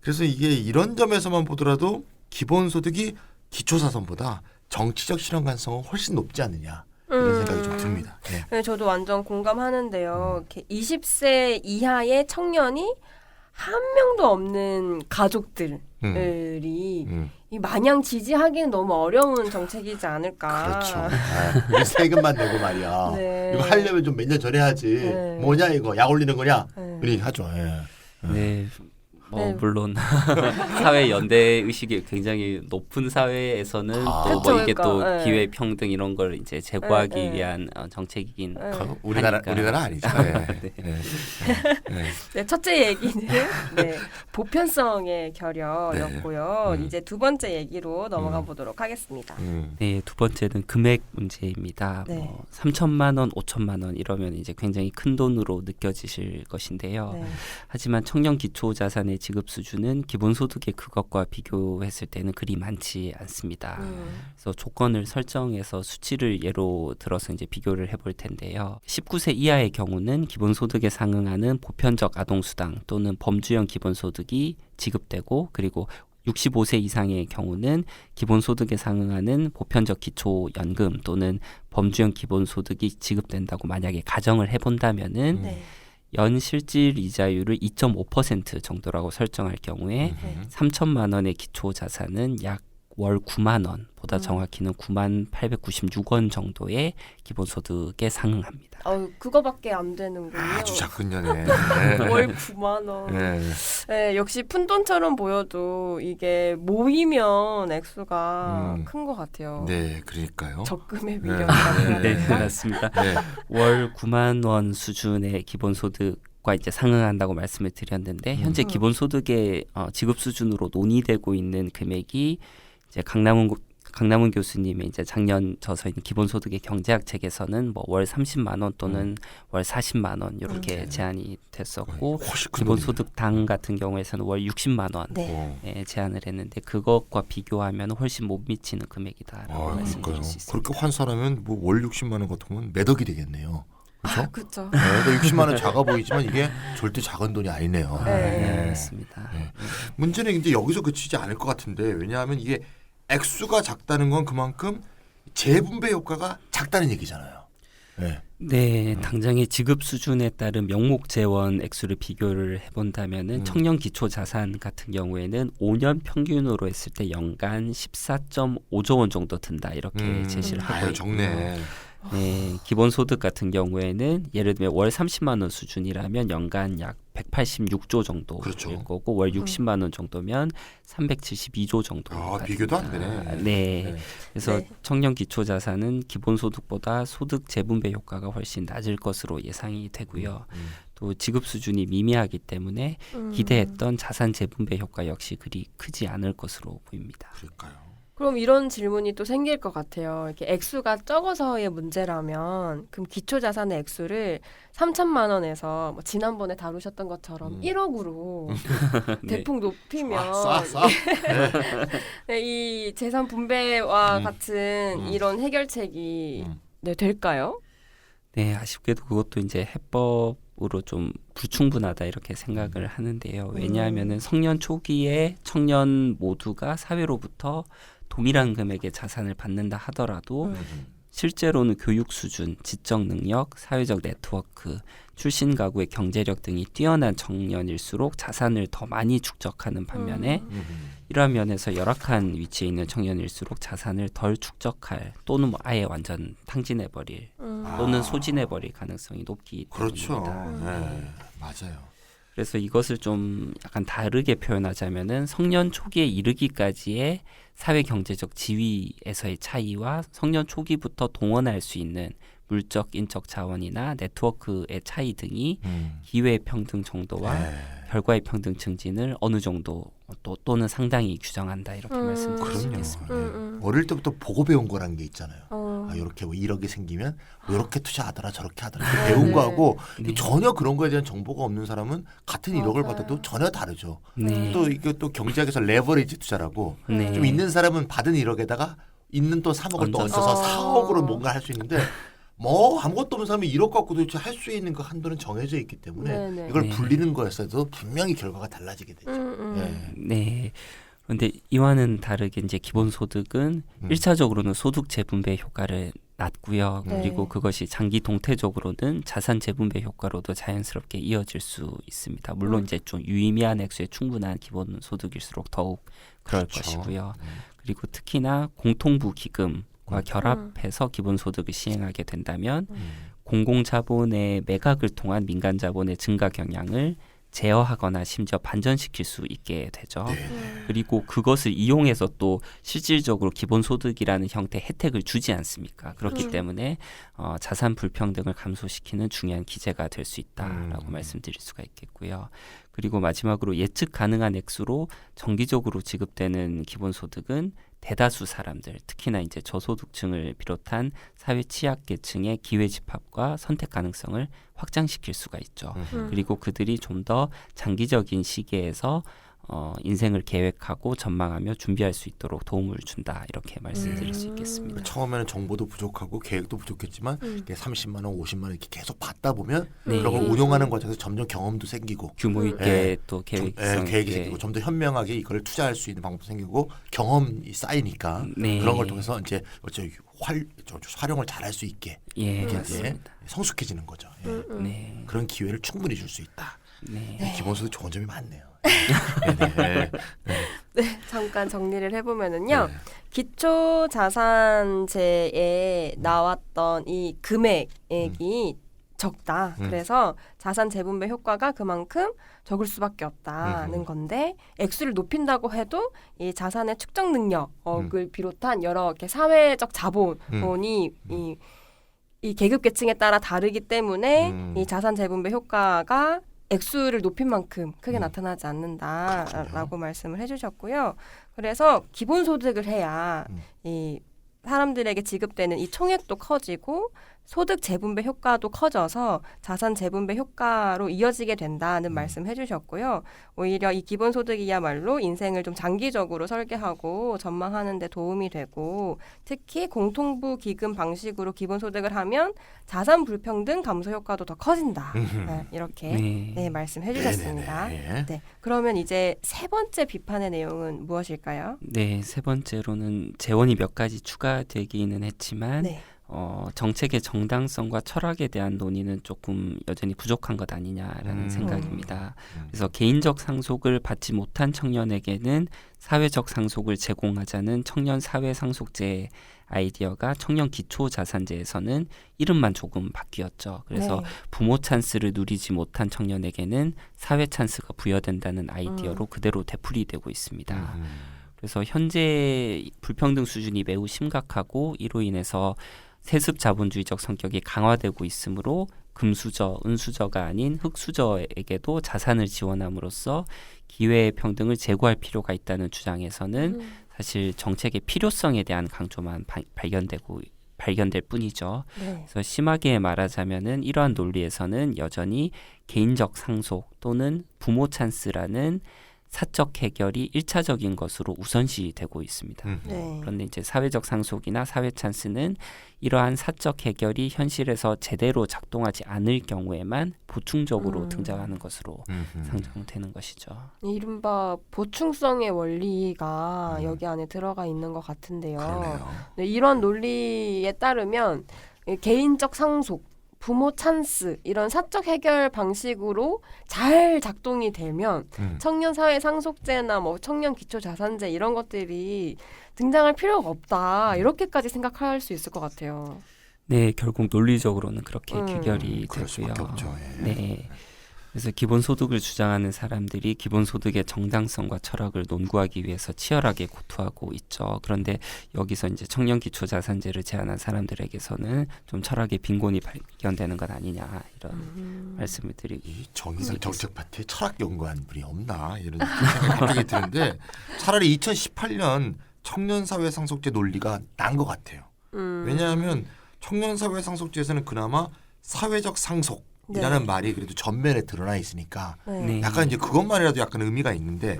그래서 이게 이런 점에서만 보더라도 기본소득이 기초자산보다 정치적 실현 가능성은 훨씬 높지 않느냐 이런 생각이 좀 듭니다. 네. 네, 저도 완전 공감하는데요. 이렇게 20세 이하의 청년이 한 명도 없는 가족들이 이 마냥 지지하기는 너무 어려운 정책이지 않을까. 그렇죠. 아, 우리 세금만 내고 말이야. 네. 이거 하려면 좀 몇 년 전에 해야지. 네. 뭐냐 이거 약 올리는 거냐? 네. 우리 하죠. 예. 네. 뭐 네. 물론 사회 연대 의식이 굉장히 높은 사회에서는 아. 또 뭐 그쵸, 이게 또 그러니까, 네. 기회 평등 이런 걸 이제 제고하기 네, 네. 위한 정책이긴 우리나라 하니까. 우리나라 아니죠. 예. 네. 예. 예. 네, 첫째 얘기는 네, 보편성의 결여였고요. 네. 이제 두 번째 얘기로 넘어가 보도록 하겠습니다. 네, 두 번째는 금액 문제입니다. 네. 뭐 3천만 원, 5천만 원 이러면 이제 굉장히 큰 돈으로 느껴지실 것인데요. 네. 하지만 청년 기초 자산의 지급 수준은 기본소득의 그것과 비교했을 때는 그리 많지 않습니다. 그래서 조건을 설정해서 수치를 예로 들어서 이제 비교를 해볼 텐데요. 19세 이하의 경우는 기본소득에 상응하는 보편적 아동수당 또는 범주형 기본소득이 지급되고 그리고 65세 이상의 경우는 기본소득에 상응하는 보편적 기초연금 또는 범주형 기본소득이 지급된다고 만약에 가정을 해본다면은 네. 연실질 이자율을 2.5% 정도라고 설정할 경우에 3천만 원의 기초 자산은 약 월 9만 원보다 정확히는 9만 896원 정도의 기본소득에 상응합니다. 그거밖에 안 되는군요. 아주 작은 년에. 네. 월 9만 원. 네. 네, 역시 푼돈처럼 보여도 이게 모이면 액수가 큰 것 같아요. 네, 그러니까요. 적금의 네. 위력. 네, 맞습니다. 네. 월 9만 원 수준의 기본소득 과 이제 상응한다고 말씀을 드렸는데 현재 기본소득의 지급 수준으로 논의되고 있는 금액이 이제 강남훈 교수님의 이제 작년 저서인 기본소득의 경제학 책에서는 뭐 월 30만 원 또는 월 40만 원 이렇게 제한이 됐었고 훨씬 큰 기본소득당 같은 경우에서는 월 60만 원 네. 돈이네요. 제한을 했는데 그것과 비교하면 훨씬 못 미치는 금액이다라고 말씀드릴 수 있습니다. 그렇게 환산하면 뭐 월 60만 원 같으면 몇 억이 되겠네요. 그렇죠? 그렇죠. 네, 60만 원 작아 보이지만 이게 절대 작은 돈이 아니네요. 네. 그렇습니다. 네. 문제는 이제 여기서 그치지 않을 것 같은데 왜냐하면 이게 액수가 작다는 건 그만큼 재분배 효과가 작다는 얘기잖아요. 네. 네, 당장의 지급 수준에 따른 명목 재원 액수를 비교를 해본다면은 청년 기초 자산 같은 경우에는 5년 평균으로 했을 때 연간 14.5조 원 정도 든다 이렇게 제시를 하고 있고요. 적네. 네, 기본소득 같은 경우에는 예를 들면 월 30만 원 수준이라면 연간 약 186조 정도일 그렇죠. 거고 월 60만 원 정도면 372조 정도. 비교도 안 되네. 네. 그래서 네. 청년 기초 자산은 기본소득보다 소득 재분배 효과가 훨씬 낮을 것으로 예상이 되고요. 또 지급 수준이 미미하기 때문에 기대했던 자산 재분배 효과 역시 그리 크지 않을 것으로 보입니다. 그럴까요? 그럼 이런 질문이 또 생길 것 같아요. 이렇게 액수가 적어서의 문제라면 그럼 기초자산의 액수를 3천만 원에서 뭐 지난번에 다루셨던 것처럼 1억으로 네. 대폭 높이면 싸. 네, 이 재산 분배와 같은 이런 해결책이 네, 될까요? 네, 아쉽게도 그것도 이제 해법으로 좀 불충분하다 이렇게 생각을 하는데요. 왜냐하면은 성년 초기에 청년 모두가 사회로부터 동일한 금액의 자산을 받는다 하더라도 실제로는 교육 수준, 지적 능력, 사회적 네트워크, 출신 가구의 경제력 등이 뛰어난 청년일수록 자산을 더 많이 축적하는 반면에 이러한 면에서 열악한 위치에 있는 청년일수록 자산을 덜 축적할 또는 뭐 아예 완전 탕진해버릴 또는 소진해버릴 가능성이 높기 그렇죠. 때문입니다. 네, 맞아요. 그래서 이것을 좀 약간 다르게 표현하자면은 성년 초기에 이르기까지의 사회 경제적 지위에서의 차이와 성년 초기부터 동원할 수 있는 물적 인적 자원이나 네트워크의 차이 등이 기회 평등 정도와 결과의 평등 증진을 어느 정도 또는 상당히 규정한다 이렇게 말씀드릴 수 그럼요. 있겠습니다. 네. 어릴 때부터 보고 배운 거라는 게 있잖아요. 이렇게 뭐 1억이 생기면 이렇게 투자하더라 저렇게 하더라 이렇게 배운 거하고 전혀 그런 거에 대한 정보가 없는 사람은 같은 1억을 받아도 전혀 다르죠. 네. 또 이게 또 경제학에서 레버리지 투자라고 네. 좀 있는 사람은 받은 1억에다가 있는 또 3억을 또 얹어서 4억으로 뭔가 할 수 있는데 뭐 아무것도 없는 사람이 1억 갖고 도대체 할 수 있는 그 한도는 정해져 있기 때문에 네네. 이걸 네. 불리는 거에서도 분명히 결과가 달라지게 되죠. 네. 네. 그런데 이와는 다르게 이제 기본소득은 1차적으로는 소득 재분배 효과를 낮고요. 네. 그리고 그것이 장기 동태적으로는 자산 재분배 효과로도 자연스럽게 이어질 수 있습니다. 물론 이제 좀 유의미한 액수의 충분한 기본소득일수록 더욱 그럴 그렇죠. 것이고요. 그리고 특히나 공통부 기금과 결합해서 기본소득을 시행하게 된다면 공공자본의 매각을 통한 민간자본의 증가 경향을 제어하거나 심지어 반전시킬 수 있게 되죠. 그리고 그것을 이용해서 또 실질적으로 기본소득이라는 형태의 혜택을 주지 않습니까? 그렇기 때문에 자산 불평등을 감소시키는 중요한 기제가 될 수 있다라고 말씀드릴 수가 있겠고요. 그리고 마지막으로 예측 가능한 액수로 정기적으로 지급되는 기본소득은 대다수 사람들, 특히나 이제 저소득층을 비롯한 사회 취약계층의 기회 집합과 선택 가능성을 확장시킬 수가 있죠. 그리고 그들이 좀 더 장기적인 시기에서 인생을 계획하고 전망하며 준비할 수 있도록 도움을 준다 이렇게 말씀드릴 수 있겠습니다. 처음에는 정보도 부족하고 계획도 부족했지만 이게 30만 원, 50만 원 이렇게 계속 받다 보면 네. 그런 걸 운용하는 과정에서 점점 경험도 생기고 규모 있게 네. 또 계획이 계획성 있게 생기고 좀 더 현명하게 이걸 투자할 수 있는 방법도 생기고 경험이 쌓이니까 네. 그런 걸 통해서 이제 활용을 잘할 수 있게 예, 이렇게 이제 맞습니다. 성숙해지는 거죠. 예. 네. 그런 기회를 충분히 줄 수 있다. 네. 기본소득 좋은 점이 많네요. 네. 네, 잠깐 정리를 해보면은요. 네. 기초자산제에 나왔던 이 금액이 적다. 그래서 자산 재분배 효과가 그만큼 적을 수밖에 없다는 건데 액수를 높인다고 해도 이 자산의 축적 능력을 비롯한 여러 이렇게 사회적 자본이 이 계급 계층에 따라 다르기 때문에 이 자산 재분배 효과가 액수를 높인 만큼 크게 나타나지 않는다라고 말씀을 해주셨고요. 그래서 기본소득을 해야 이 사람들에게 지급되는 이 총액도 커지고 소득 재분배 효과도 커져서 자산 재분배 효과로 이어지게 된다는 말씀 해주셨고요. 오히려 이 기본소득이야말로 인생을 좀 장기적으로 설계하고 전망하는 데 도움이 되고 특히 공통부 기금 방식으로 기본소득을 하면 자산 불평등 감소 효과도 더 커진다. 네, 이렇게 네, 말씀해 주셨습니다. 네, 그러면 이제 세 번째 비판의 내용은 무엇일까요? 네, 세 번째로는 재원이 몇 가지 추가되기는 했지만 네. 정책의 정당성과 철학에 대한 논의는 조금 여전히 부족한 것 아니냐라는 생각입니다. 그래서 개인적 상속을 받지 못한 청년에게는 사회적 상속을 제공하자는 청년 사회 상속제 아이디어가 청년 기초자산제에서는 이름만 조금 바뀌었죠. 그래서 네. 부모 찬스를 누리지 못한 청년에게는 사회 찬스가 부여된다는 아이디어로 그대로 되풀이되고 있습니다. 그래서 현재 불평등 수준이 매우 심각하고 이로 인해서 세습 자본주의적 성격이 강화되고 있으므로 금수저, 은수저가 아닌 흑수저에게도 자산을 지원함으로써 기회의 평등을 제고할 필요가 있다는 주장에서는 사실 정책의 필요성에 대한 강조만 발견될 뿐이죠. 네. 그래서 심하게 말하자면은 이러한 논리에서는 여전히 개인적 상속 또는 부모 찬스라는 사적 해결이 1차적인 것으로 우선시되고 있습니다. 네. 그런데 이제 사회적 상속이나 사회 찬스는 이러한 사적 해결이 현실에서 제대로 작동하지 않을 경우에만 보충적으로 등장하는 것으로 상정되는 것이죠. 이른바 보충성의 원리가 여기 안에 들어가 있는 것 같은데요. 그러네요. 네, 이런 논리에 따르면 개인적 상속, 부모 찬스 이런 사적 해결 방식으로 잘 작동이 되면 청년 사회 상속제나 뭐 청년 기초 자산제 이런 것들이 등장할 필요가 없다 이렇게까지 생각할 수 있을 것 같아요. 네, 결국 논리적으로는 그렇게 귀결이 그럴 되고요. 수밖에 없죠. 예. 네. 그래서 기본소득을 주장하는 사람들이 기본소득의 정당성과 철학을 논구하기 위해서 치열하게 고투하고 있죠. 그런데 여기서 이제 청년기초자산제를 제안한 사람들에게서는 좀 철학의 빈곤이 발견되는 것 아니냐 이런 말씀을 드리고 이 정의당 정책 파티에 철학 연구한 분이 없나 이런 생각이 드는데 차라리 2018년 청년사회 상속제 논리가 난 것 같아요. 왜냐하면 청년사회 상속제에서는 그나마 사회적 상속이라는 말이 그래도 전면에 드러나 있으니까 네. 약간 이제 그것만이라도 약간 의미가 있는데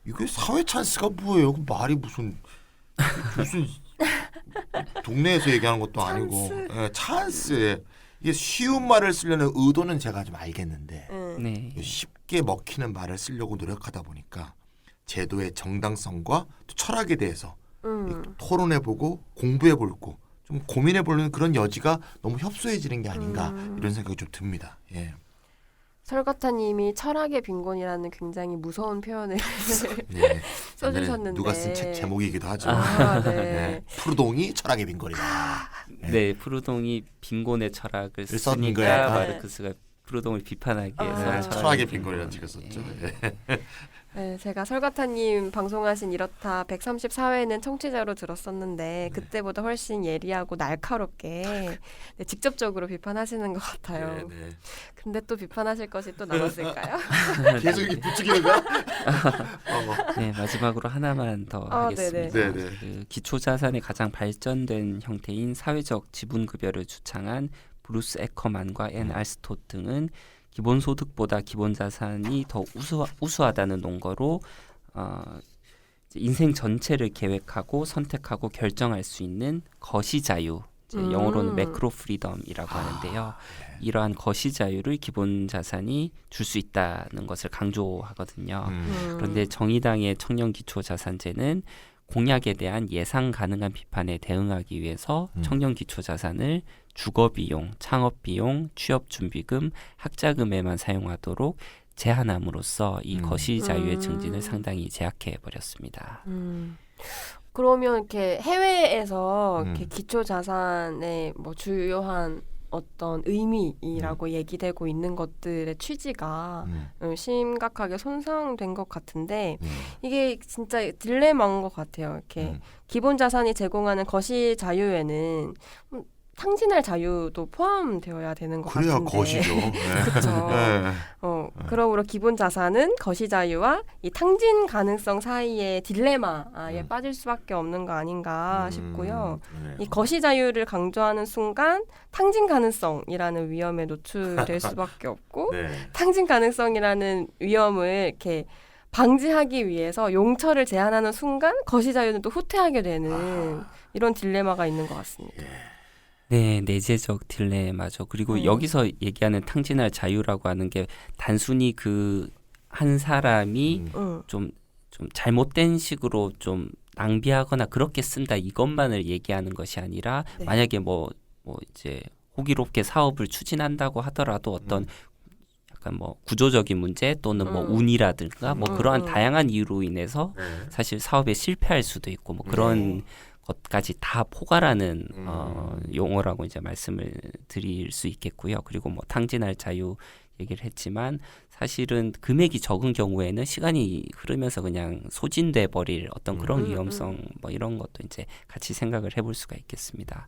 이게 사회 찬스가 뭐예요? 그 말이 무슨 동네에서 얘기하는 것도 아니고 찬스. 이게 쉬운 말을 쓰려는 의도는 제가 좀 알겠는데 네. 쉽게 먹히는 말을 쓰려고 노력하다 보니까 제도의 정당성과 또 철학에 대해서 토론해보고 공부해보고 좀 고민해보는 그런 여지가 너무 협소해지는 게 아닌가 이런 생각이 좀 듭니다. 예. 설가타님이 철학의 빈곤이라는 굉장히 무서운 표현을 네. 써주셨는데 누가 쓴 책 제목이기도 하죠. 아, 네. 네. 푸르동이 철학의 빈곤이다. 네, 푸르동이 빈곤의 철학을 썼는 쓰니까 거야. 마르크스가 푸르동을 비판하기 위해서 네, 철학의 빈곤이라는 책을 썼죠. 예. 네, 제가 설가타님 방송하신 이렇다 134회는 청취자로 들었었는데 그때보다 훨씬 예리하고 날카롭게 네, 직접적으로 비판하시는 것 같아요. 네, 네. 근데 또 비판하실 것이 또 남았을까요? 계속 이렇게 부추기는 거야? 네, 마지막으로 하나만 더 하겠습니다. 네네. 네네. 그 기초자산의 가장 발전된 형태인 사회적 지분급여를 주창한 브루스 에커만과 앤 알스톳 등은 기본소득보다 기본자산이 더 우수하다는 논거로 인생 전체를 계획하고 선택하고 결정할 수 있는 거시자유, 영어로는 매크로 프리덤이라고 하는데요. 이러한 거시자유를 기본자산이 줄 수 있다는 것을 강조하거든요. 그런데 정의당의 청년기초자산제는 공약에 대한 예상 가능한 비판에 대응하기 위해서 청년기초자산을 주거비용, 창업비용, 취업준비금, 학자금에만 사용하도록 제한함으로써 이 거시자유의 증진을 상당히 제약해버렸습니다. 그러면 이렇게 해외에서 이렇게 기초 자산의 뭐 주요한 어떤 의미라고 얘기되고 있는 것들의 취지가 심각하게 손상된 것 같은데 이게 진짜 딜레마인 것 같아요. 이렇게 기본 자산이 제공하는 거시 자유에는 탕진할 자유도 포함되어야 되는 것 그래야 같은데. 거시죠. 네. 그렇죠. 네. 그러므로 기본 자산은 거시 자유와 이 탕진 가능성 사이의 딜레마에 빠질 수밖에 없는 거 아닌가 싶고요. 이 거시 자유를 강조하는 순간 탕진 가능성이라는 위험에 노출될 수밖에 없고 네. 탕진 가능성이라는 위험을 이렇게 방지하기 위해서 용처를 제한하는 순간 거시 자유는 또 후퇴하게 되는 이런 딜레마가 있는 것 같습니다. 네, 내재적 딜레마죠. 그리고 여기서 얘기하는 탕진할 자유라고 하는 게 단순히 그 한 사람이 좀 잘못된 식으로 좀 낭비하거나 그렇게 쓴다 이것만을 얘기하는 것이 아니라 네. 만약에 뭐 이제 호기롭게 사업을 추진한다고 하더라도 어떤 약간 뭐 구조적인 문제 또는 뭐 운이라든가 뭐 그러한 다양한 이유로 인해서 사실 사업에 실패할 수도 있고 뭐 그런 것까지 다 포괄하는 용어라고 이제 말씀을 드릴 수 있겠고요. 그리고 뭐 탕진할 자유 얘기를 했지만 사실은 금액이 적은 경우에는 시간이 흐르면서 그냥 소진돼 버릴 어떤 그런 위험성 뭐 이런 것도 이제 같이 생각을 해볼 수가 있겠습니다.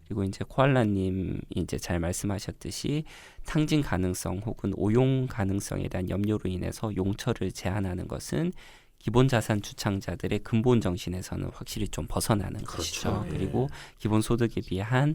그리고 이제 코알라님이 이제 잘 말씀하셨듯이 탕진 가능성 혹은 오용 가능성에 대한 염려로 인해서 용처를 제한하는 것은 기본 자산 주창자들의 근본 정신에서는 확실히 좀 벗어나는 것이죠. 예. 그리고 기본 소득에 비한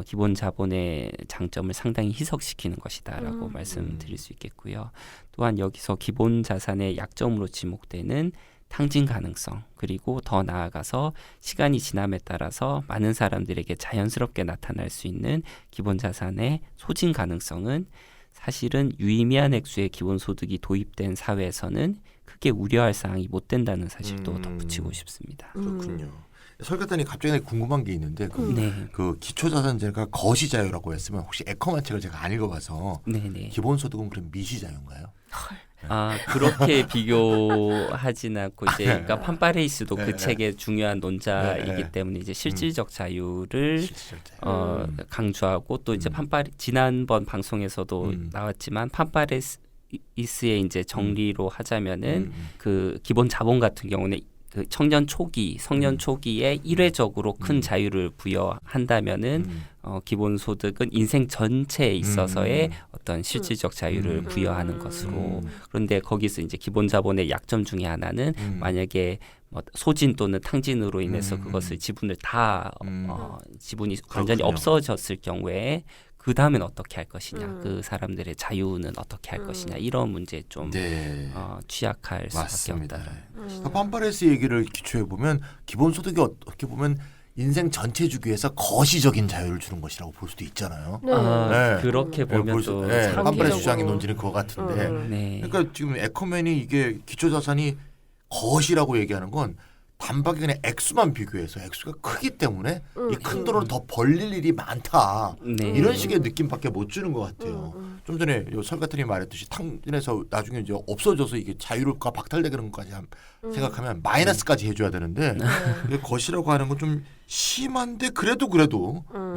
기본 자본의 장점을 상당히 희석시키는 것이다라고 말씀드릴 수 있겠고요. 또한 여기서 기본 자산의 약점으로 지목되는 탕진 가능성 그리고 더 나아가서 시간이 지남에 따라서 많은 사람들에게 자연스럽게 나타날 수 있는 기본 자산의 소진 가능성은 사실은 유의미한 액수의 기본소득이 도입된 사회에서는 크게 우려할 사항이 못 된다는 사실도 덧붙이고 싶습니다. 그렇군요. 설계단이 갑자기 궁금한 게 있는데 네. 그 기초자산제가 거시자유라고 했으면 혹시 에커만 책을 제가 안 읽어봐서 네네. 기본소득은 그럼 미시자유인가요? 아 그렇게 비교하진 않고 이제 그러니까 판파레이스도 그 책의 중요한 논자이기 때문에 이제 실질적 자유를 강조하고 또 이제 지난번 방송에서도 나왔지만 판파레이스의 이제 정리로 하자면은 그 기본 자본 같은 경우는 그 청년 초기, 성년 초기에 일회적으로 큰 자유를 부여한다면은 기본 소득은 인생 전체에 있어서의 어떤 실질적 자유를 부여하는 것으로 그런데 거기서 이제 기본 자본의 약점 중에 하나는 만약에 뭐 소진 또는 탕진으로 인해서 그것을 지분을 다 지분이 완전히 그렇군요. 없어졌을 경우에 그 다음엔 어떻게 할 것이냐, 그 사람들의 자유는 어떻게 할 것이냐 이런 문제에 좀 네. 취약할 맞습니다. 수밖에 없다. 판파레스 얘기를 기초해 보면 기본소득이 어떻게 보면 인생 전체 주기에서 거시적인 자유를 주는 것이라고 볼 수도 있잖아요. 네. 네. 그렇게 보면 또 판파레스 장기적으로. 주장의 논지는 그거 같은데 네. 그러니까 지금 에커맨이 이게 기초자산이 거시라고 얘기하는 건 단박에 그냥 액수만 비교해서 액수가 크기 때문에 이 큰 돈으로 더 벌릴 일이 많다. 네. 이런 식의 느낌밖에 못 주는 것 같아요. 좀 전에 설가트님이 말했듯이 탕진에서 나중에 이제 없어져서 이게 자유가 박탈되는 것까지 생각하면 마이너스까지 해줘야 되는데 이게 거시라고 하는 건 좀 심한데 그래도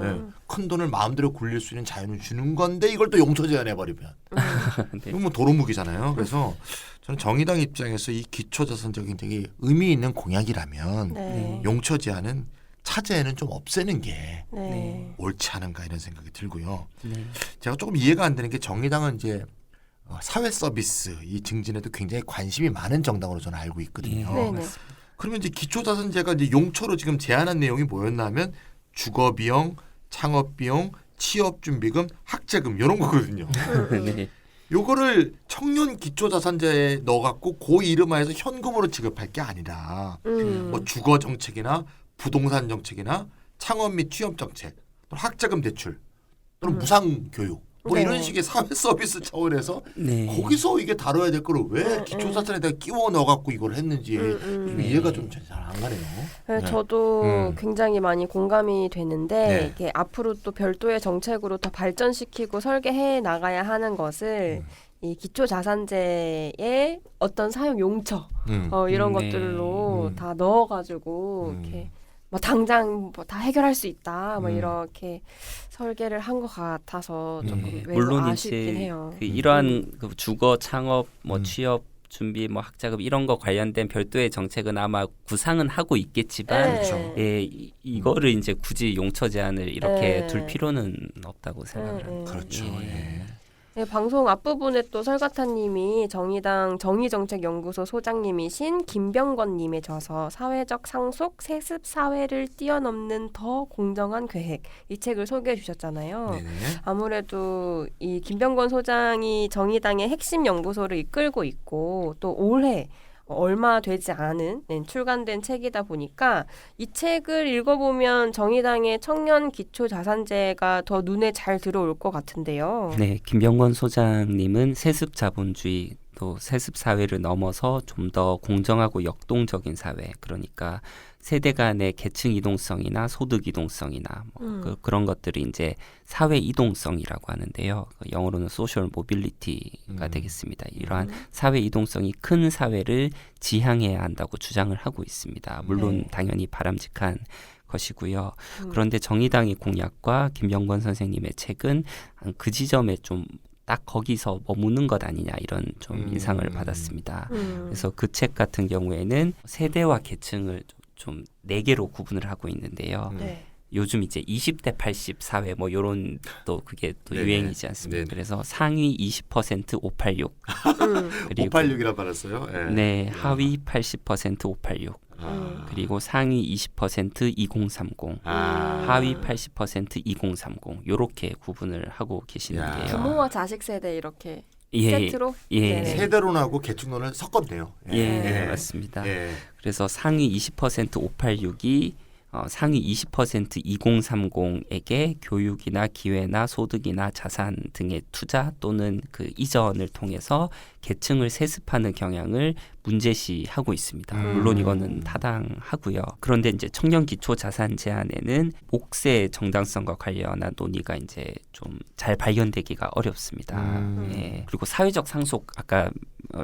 예, 큰 돈을 마음대로 굴릴 수 있는 자유는 주는 건데 이걸 또 용처 제한해 버리면 네. 이건 뭐 도루묵이잖아요. 그래서 저는 정의당 입장에서 이 기초자산제가 굉장히 의미 있는 공약이라면 네. 용처 제한은 차제에는 좀 없애는 게 네. 옳지 않은가 이런 생각이 들고요. 네. 제가 조금 이해가 안 되는 게 정의당은 이제 사회 서비스 이 증진에도 굉장히 관심이 많은 정당으로 저는 알고 있거든요. 네, 네. 그러면 이제 기초자산제가 이제 용처로 지금 제한한 내용이 뭐였나 하면 주거비용, 창업비용, 취업준비금, 학자금 이런 거거든요. 네. 요거를 청년 기초자산제에 넣어갖고 그 이름하에서 현금으로 지급할 게 아니라 뭐 주거 정책이나 부동산 정책이나 창업 및 취업 정책, 또는 학자금 대출, 또는 무상 교육 뭐 네. 이런 식의 사회 서비스 차원에서 네. 거기서 이게 다뤄야 될 거를 왜 기초자산에다가 끼워 넣어갖고 이걸 했는지 좀 이해가 좀 잘 안 가네요. 네, 네. 저도 굉장히 많이 공감이 되는데 네. 이게 앞으로 또 별도의 정책으로 더 발전시키고 설계해 나가야 하는 것을 이 기초자산제의 어떤 사용 용처 이런 네. 것들로 다 넣어가지고 이렇게 뭐 당장 뭐 다 해결할 수 있다 뭐 이렇게 설계를 한 것 같아서 조금 네. 매우 물론 아쉽긴 이제 해요. 그 이러한 그 주거 창업 뭐 취업 준비, 뭐 학자금 이런 거 관련된 별도의 정책은 아마 구상은 하고 있겠지만, 그렇죠. 예, 이거를 이제 굳이 용처 제한을 이렇게 네. 둘 필요는 없다고 생각을 합니다. 그렇죠. 예. 네, 방송 앞부분에 또 설가타님이 정의당 정의정책연구소 소장님이신 김병건님의 저서 사회적 상속 세습 사회를 뛰어넘는 더 공정한 계획 이 책을 소개해 주셨잖아요. 네네. 아무래도 이 김병건 소장이 정의당의 핵심 연구소를 이끌고 있고 또 올해 얼마 되지 않은 출간된 책이다 보니까 이 책을 읽어보면 정의당의 청년 기초자산제가 더 눈에 잘 들어올 것 같은데요. 네, 김병건 소장님은 세습 자본주의 또 세습 사회를 넘어서 좀 더 공정하고 역동적인 사회, 그러니까 세대 간의 계층 이동성이나 소득 이동성이나 뭐 그런 것들이 이제 사회 이동성이라고 하는데요. 영어로는 소셜 모빌리티가 되겠습니다. 이러한 사회 이동성이 큰 사회를 지향해야 한다고 주장을 하고 있습니다. 물론 네. 당연히 바람직한 것이고요. 그런데 정의당의 공약과 김병건 선생님의 책은 그 지점에 좀 딱 거기서 머무는 것 아니냐 이런 좀 인상을 받았습니다. 그래서 그 책 같은 경우에는 세대와 계층을 좀 4개로 구분을 하고 있는데요. 네. 요즘 이제 20대 80 사회 뭐 요런 또 그게 또 네네. 유행이지 않습니까? 네네. 그래서 상위 20% 586 그리고 586이라 받았어요. 예. 네, 하위 80% 586 아. 그리고 상위 20% 2030 아. 하위 80% 2030 요렇게 구분을 하고 계시는데요. 부모와 자식 세대 이렇게 예, 세트로 예. 네네. 세대론하고 계층론을 섞었네요. 예, 맞습니다. 예. 그래서 상위 20% 586이 상위 20% 2030에게 교육이나 기회나 소득이나 자산 등의 투자 또는 그 이전을 통해서 계층을 세습하는 경향을 문제시하고 있습니다. 물론 이거는 타당하고요. 그런데 이제 청년 기초 자산 제한에는 몫의 정당성과 관련한 논의가 이제 좀 잘 발견되기가 어렵습니다. 예. 그리고 사회적 상속 아까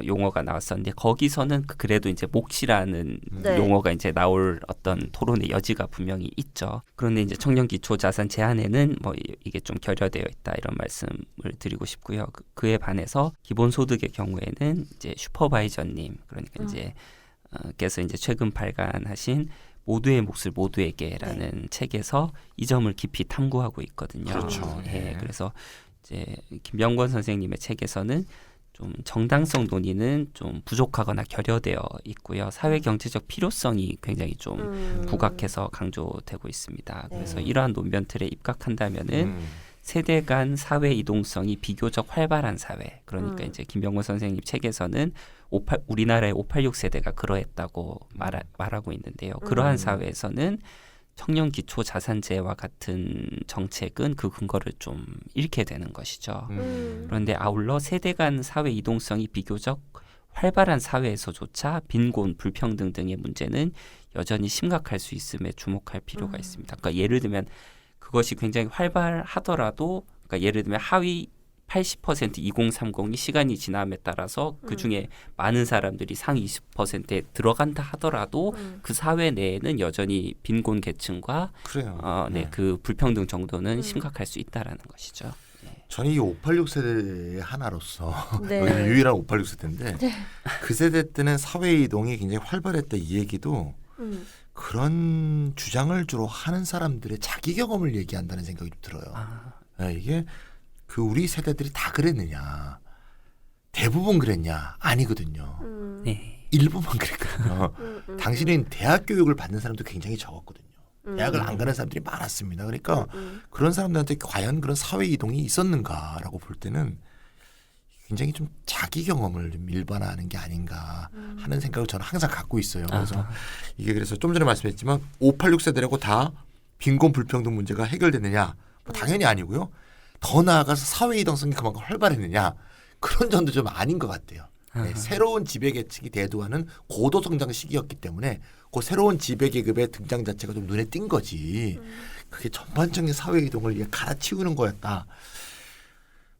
용어가 나왔었는데 거기서는 그래도 이제 몫이라는 네. 용어가 이제 나올 어떤 토론의 여지가 분명히 있죠. 그런데 이제 청년 기초 자산 제한에는 뭐 이게 좀 결여되어 있다 이런 말씀을 드리고 싶고요. 그에 반해서 기본소득의 경우에는 이제 슈퍼바이저님 그러니까 이제 께서 이제 최근 발간하신 모두의 몫을 모두에게라는 책에서 이 점을 깊이 탐구하고 있거든요. 그렇죠. 예, 예. 그래서 이제 김병건 선생님의 책에서는 좀 정당성 논의는 좀 부족하거나 결여되어 있고요. 사회 경제적 필요성이 굉장히 좀 부각해서 강조되고 있습니다. 그래서 네. 이러한 논변 틀에 입각한다면은 세대 간 사회 이동성이 비교적 활발한 사회. 그러니까 이제 김병건 선생님 책에서는 우리나라의 586 세대가 그러했다고 말하고 있는데요. 그러한 사회에서는 청년 기초 자산제와 같은 정책은 그 근거를 좀 잃게 되는 것이죠. 그런데 아울러 세대 간 사회 이동성이 비교적 활발한 사회에서조차 빈곤, 불평등 등의 문제는 여전히 심각할 수 있음에 주목할 필요가 있습니다. 그러니까 예를 들면 그것이 굉장히 활발하더라도 그러니까 예를 들면 하위 80% 2030이 시간이 지남에 따라서 그중에 많은 사람들이 상위 20%에 들어간다 하더라도 그 사회 내에는 여전히 빈곤 계층과 그래요. 네, 그 불평등 정도는 심각할 수 있다라는 것이죠. 저는 이 586 세대의 하나로서 네. 여기는 유일한 586 세대인데 그 세대 때는 사회 이동이 굉장히 활발했다 이 얘기도 그런 주장을 주로 하는 사람들의 자기 경험을 얘기한다는 생각이 좀 들어요. 네, 이게 그 우리 세대들이 다 그랬느냐 대부분 그랬냐 아니거든요. 네. 일부만 그랬거든요. 당신은 대학 교육을 받는 사람도 굉장히 적었거든요. 대학을 안 가는 사람들이 많았습니다. 그러니까 그런 사람들한테 과연 그런 사회 이동이 있었는가라고 볼 때는 굉장히 좀 자기 경험을 좀 일반화하는 게 아닌가 하는 생각을 저는 항상 갖고 있어요. 그래서 이게 그래서 좀 전에 말씀했지만 586 세대라고 다 빈곤 불평등 문제가 해결됐느냐? 뭐 당연히 아니고요. 더 나아가서 사회 이동성이 그만큼 활발했느냐? 그런 점도 좀 아닌 것 같아요. 네, 새로운 지배계층이 대두하는 고도성장 시기였기 때문에 그 새로운 지배계급의 등장 자체가 좀 눈에 띈 거지. 그게 전반적인 사회 이동을 갈아치우는 거였다.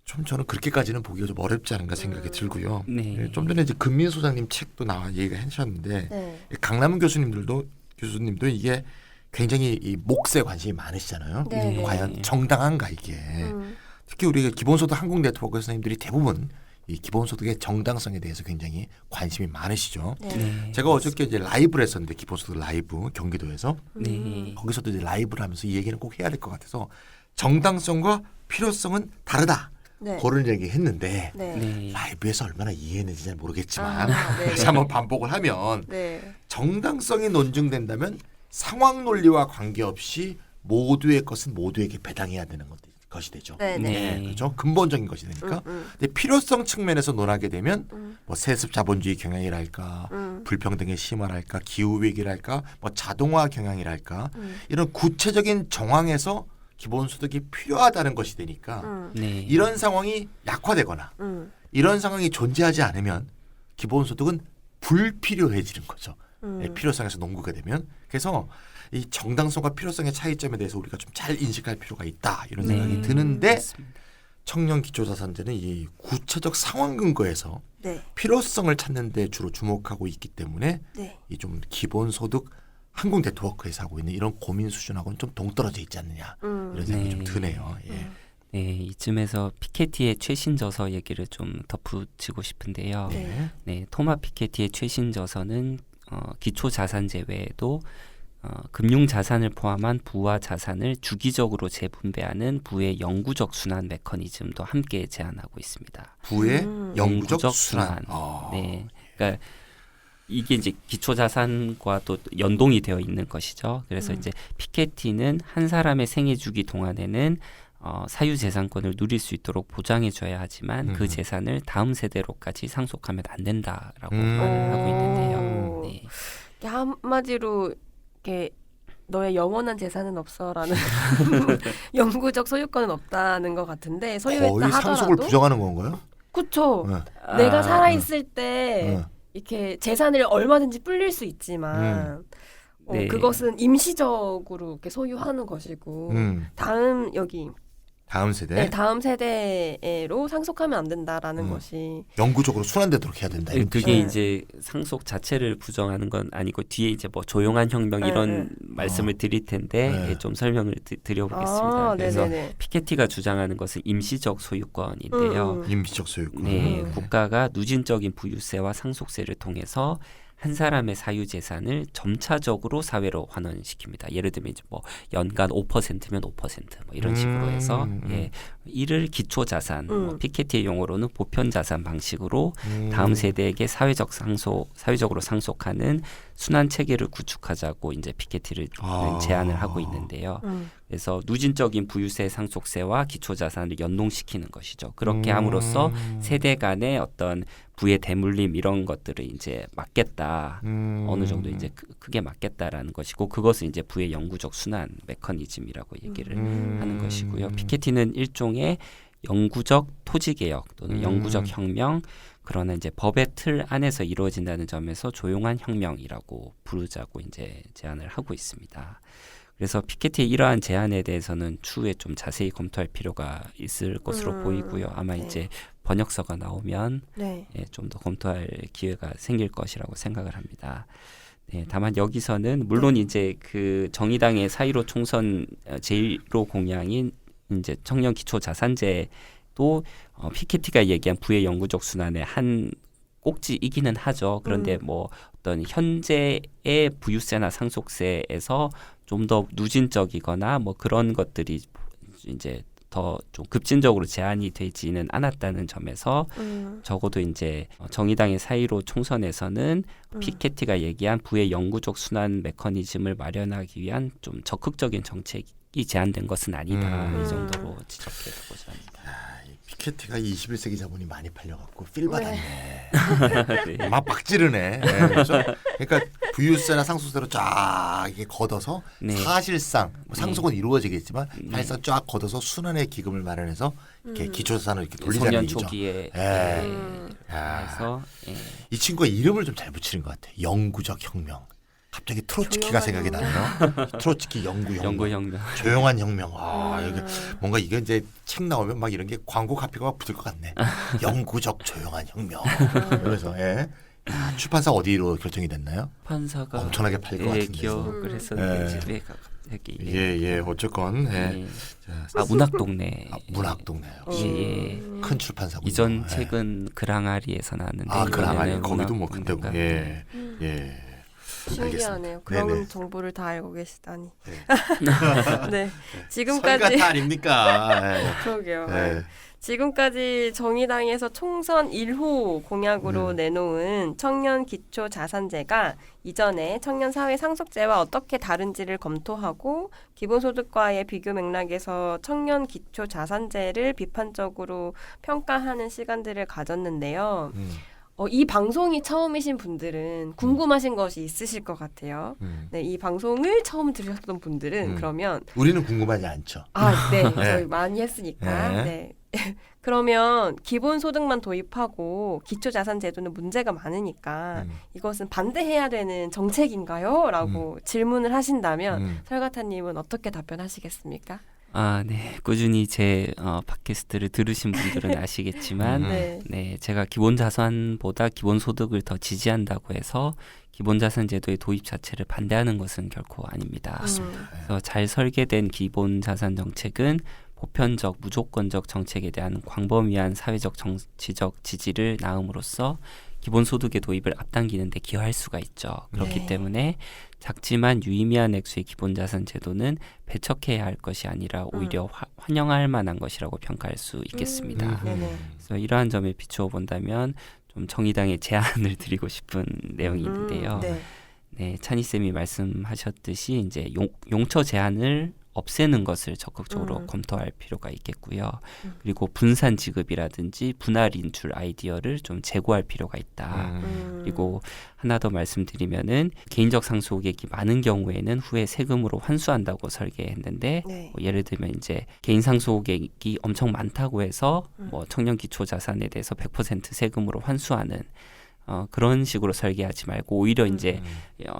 좀 저는 그렇게까지는 보기가 좀 어렵지 않은가 생각이 들고요. 네. 좀 전에 이제 금민 소장님 책도 나와 얘기가 하셨는데 네. 강남훈 교수님도 이게 굉장히 이 몫에 관심이 많으시잖아요. 네. 과연 정당한가 이게. 특히 우리 기본소득 한국 네트워크 선생님들이 대부분 이 기본소득의 정당성에 대해서 굉장히 관심이 많으시죠. 네. 네. 제가 어저께 이제 라이브를 했었는데 기본소득 라이브 경기도에서 네. 거기서도 이제 라이브를 하면서 이 얘기는 꼭 해야 될 것 같아서 정당성과 필요성은 다르다. 네. 그런 얘기했는데 네. 네. 라이브에서 얼마나 이해했는지 잘 모르겠지만 네. 다시 한번 반복을 하면 네. 정당성이 논증된다면 상황 논리와 관계없이 모두의 것은 모두에게 배당해야 되는 것이 되죠. 네. 네. 네. 그렇죠. 근본적인 것이 되니까. 근데 필요성 측면에서 논하게 되면 뭐 세습 자본주의 경향이랄까, 불평등의 심화랄까, 기후 위기랄까, 뭐 자동화 경향이랄까 이런 구체적인 정황에서 기본소득이 필요하다는 것이 되니까 네. 이런 상황이 약화되거나 이런 상황이 존재하지 않으면 기본소득은 불필요해지는 거죠. 필요성에서 논구가 되면. 그래서 이 정당성과 필요성의 차이점에 대해서 우리가 좀 잘 인식할 필요가 있다 이런 생각이 드는데 청년 기초자산제는 이 구체적 상황 근거에서 네. 필요성을 찾는 데 주로 주목하고 있기 때문에 네. 이 좀 기본소득 한국 네트워크에서 하고 있는 이런 고민 수준하고는 좀 동떨어져 있지 않느냐 이런 생각이 네. 좀 드네요. 예. 네, 이쯤에서 피케티의 최신 저서 얘기를 좀 덧붙이고 싶은데요. 네. 네, 토마 피케티의 최신 저서는 기초 자산제 외에도 금융 자산을 포함한 부와 자산을 주기적으로 재분배하는 부의 영구적 순환 메커니즘도 함께 제안하고 있습니다. 부의 영구적 영구적 순환. 순환. 네, 그러니까 이게 이제 기초 자산과 또 연동이 되어 있는 것이죠. 그래서 이제 피케티는 한 사람의 생애 주기 동안에는 사유 재산권을 누릴 수 있도록 보장해 줘야 하지만 그 재산을 다음 세대로까지 상속하면 안 된다라고 말을 하고 있는데요. 네. 이게 한마디로 이렇게 너의 영원한 재산은 없어라는 영구적 소유권은 없다는 것 같은데 소유했다 거의 상속을 하더라도 부정하는 건가요? 그쵸. 네. 내가 살아 있을 때 네. 이렇게 재산을 얼마든지 불릴 수 있지만 네. 그것은 임시적으로 이렇게 소유하는 것이고 다음 여기 다음 세대 네, 다음 세대로 상속하면 안 된다라는 것이 영구적으로 순환되도록 해야 된다. 이런 그게 뜻이죠. 이제 상속 자체를 부정하는 건 아니고 뒤에 이제 뭐 조용한 혁명 이런 말씀을 드릴 텐데 네. 예, 좀 설명을 드려보겠습니다. 아, 그래서 네네네. 피케티가 주장하는 것은 임시적 소유권인데요. 임시적 소유권. 네, 국가가 누진적인 부유세와 상속세를 통해서 한 사람의 사유 재산을 점차적으로 사회로 환원시킵니다. 예를 들면 이제 뭐 연간 5%면 5% 뭐 이런 식으로 해서 예, 이를 기초 자산, 뭐 피케티의 용어로는 보편 자산 방식으로 다음 세대에게 사회적으로 상속하는 순환 체계를 구축하자고 이제 피케티를 제안을 하고 있는데요. 그래서 누진적인 부유세 상속세와 기초 자산을 연동시키는 것이죠. 그렇게 함으로써 세대 간의 어떤 부의 대물림 이런 것들을 이제 막겠다. 어느 정도 이제 크게 막겠다라는 것이고 그것은 이제 부의 영구적 순환 메커니즘이라고 얘기를 하는 것이고요. 피케티는 일종의 영구적 토지 개혁 또는 영구적 혁명 그러나 이제 법의 틀 안에서 이루어진다는 점에서 조용한 혁명이라고 부르자고 이제 제안을 하고 있습니다. 그래서 피케티의 이러한 제안에 대해서는 추후에 좀 자세히 검토할 필요가 있을 것으로 보이고요. 아마 이제 번역서가 나오면 네. 예, 좀 더 검토할 기회가 생길 것이라고 생각을 합니다. 네, 다만 여기서는 물론 이제 그 정의당의 4.15 총선 제1호 공약인 이제 청년 기초 자산제도 피케티가 얘기한 부의 영구적 순환의 한 꼭지이기는 하죠. 그런데 뭐 어떤 현재의 부유세나 상속세에서 좀 더 누진적이거나 뭐 그런 것들이 이제 더 좀 급진적으로 제한이 되지는 않았다는 점에서 적어도 이제 정의당의 4.15 총선에서는 피케티가 얘기한 부의 영구적 순환 메커니즘을 마련하기 위한 좀 적극적인 정책이 제안된 것은 아니다. 이 정도로 지적해 보고자 합니다. 피케티가 21세기 자본이 많이 팔려갖고 필 받았네. 네. 막 찌르네. 네, 그렇죠? 그러니까 부유세나 상속세로 쫙 이게 걷어서 네. 사실상 뭐 상속은 이루어지겠지만 사실상 쫙 걷어서 순환의 기금을 마련해서 이렇게 기초자산을 이렇게 돌리자는 소년 얘기죠. 초기에 야. 해서 이 친구가 이름을 좀 잘 붙이는 것 같아. 영구적 혁명. 갑자기 트로츠키가 생각이 나네요. 트로츠키 영구 혁명. 조용한 혁명. 여기 뭔가 이게 이제 책 나오면 막 이런 게 광고 카피가 막 붙을 것 같네. 영구적 조용한 혁명. 그래서 출판사 어디로 결정이 됐나요? 판사가 엄청나게 팔 것 같은데. 기억을 했었는데 왜 갑자기 예. 어쨌건 자, 문학동네. 문학동네요. 예. 큰 출판사군요. 이전 책은 그랑아리에서 나왔는데 그랑아리 거기도 뭐 문학동네가 근데고 예. 신기하네요. 알겠습니다. 그런 네네. 정보를 다 알고 계시다니. 네. 네, 지금까지 설가타 아닙니까? 그러게요. 예. 지금까지 정의당에서 총선 1호 공약으로 내놓은 청년 기초 자산제가 이전에 청년 사회 상속제와 어떻게 다른지를 검토하고 기본소득과의 비교 맥락에서 청년 기초 자산제를 비판적으로 평가하는 시간들을 가졌는데요. 이 방송이 처음이신 분들은 궁금하신 것이 있으실 것 같아요. 네, 이 방송을 처음 들으셨던 분들은 그러면 우리는 궁금하지 않죠. 네, 네. 저희 많이 했으니까. 네. 네. 그러면 기본소득만 도입하고 기초자산제도는 문제가 많으니까 이것은 반대해야 되는 정책인가요? 라고 질문을 하신다면 설가타님은 어떻게 답변하시겠습니까? 네. 꾸준히 제 팟캐스트를 들으신 분들은 아시겠지만 네, 제가 기본자산보다 기본소득을 더 지지한다고 해서 기본자산제도의 도입 자체를 반대하는 것은 결코 아닙니다. 그래서 잘 설계된 기본자산 정책은 보편적, 무조건적 정책에 대한 광범위한 사회적, 정치적 지지를 낳음으로써 기본소득의 도입을 앞당기는 데 기여할 수가 있죠. 그렇기 때문에 작지만 유의미한 액수의 기본자산 제도는 배척해야 할 것이 아니라 오히려 환영할 만한 것이라고 평가할 수 있겠습니다. 그래서 이러한 점에 비추어 본다면 좀 정의당의 제안을 드리고 싶은 내용이 있는데요. 네, 찬희쌤이 말씀하셨듯이 이제 용처 제한을 없애는 것을 적극적으로 검토할 필요가 있겠고요. 그리고 분산 지급이라든지 분할 인출 아이디어를 좀 제고할 필요가 있다. 그리고 하나 더 말씀드리면은 개인적 상속액이 많은 경우에는 후에 세금으로 환수한다고 설계했는데 뭐 예를 들면 이제 개인 상속액이 엄청 많다고 해서 뭐 청년 기초 자산에 대해서 100% 세금으로 환수하는 그런 식으로 설계하지 말고 오히려 이제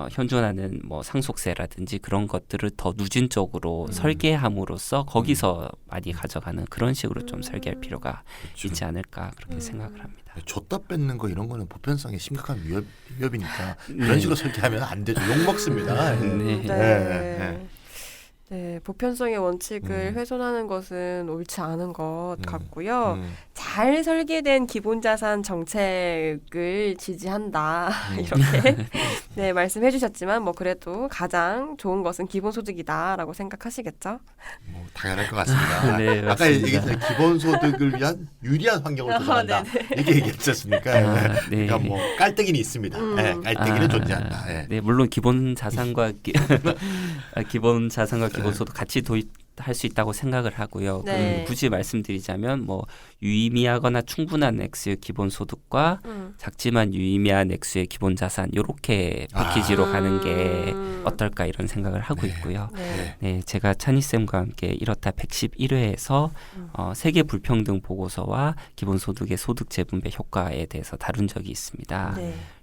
현존하는 뭐 상속세라든지 그런 것들을 더 누진적으로 설계함으로써 거기서 많이 가져가는 그런 식으로 좀 설계할 필요가 있지 않을까 그렇게 생각을 합니다. 줬다 뺏는 거 이런 거는 보편성에 심각한 위협이니까 그런 식으로 설계하면 안 되죠. 욕 먹습니다. 네, 보편성의 원칙을 훼손하는 것은 옳지 않은 것 같고요. 잘 설계된 기본자산 정책을 지지한다 이렇게 네, 말씀해 주셨지만 뭐 그래도 가장 좋은 것은 기본소득이다라고 생각하시겠죠? 뭐 당연할 것 같습니다. 네, 아까 맞습니다. 얘기했던 기본소득을 위한 유리한 환경을 조성한다 이렇게 얘기했었습니까? 그러니까 뭐 깔때기는 있습니다. 깔때기는 존재한다. 네, 물론 기본 자산과 기본 자산과 기본소득 같이 도입할 수 있다고 생각을 하고요. 굳이 말씀드리자면 뭐 유의미하거나 충분한 액수의 기본소득과 작지만 유의미한 액수의 기본자산 이렇게 패키지로 가는 게 어떨까 이런 생각을 하고 있고요. 네, 제가 찬희쌤과 함께 이렇다 111회에서 세계 불평등 보고서와 기본소득의 소득 재분배 효과에 대해서 다룬 적이 있습니다.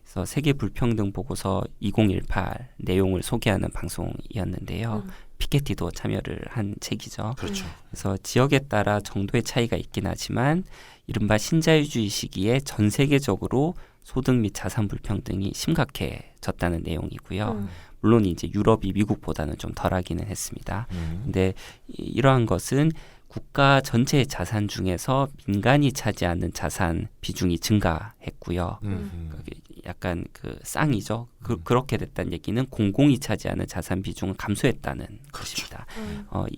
그래서 세계 불평등 보고서 2018 내용을 소개하는 방송이었는데요. 피케티도 참여를 한 책이죠. 그렇죠. 그래서 지역에 따라 정도의 차이가 있긴 하지만 이른바 신자유주의 시기에 전 세계적으로 소득 및 자산 불평등이 심각해졌다는 내용이고요. 물론 이제 유럽이 미국보다는 좀 덜하기는 했습니다. 근데 이러한 것은 국가 전체의 자산 중에서 민간이 차지하는 자산 비중이 증가했고요. 약간 그 쌍이죠. 그렇게 됐다는 얘기는 공공이 차지하는 자산 비중은 감소했다는 것입니다.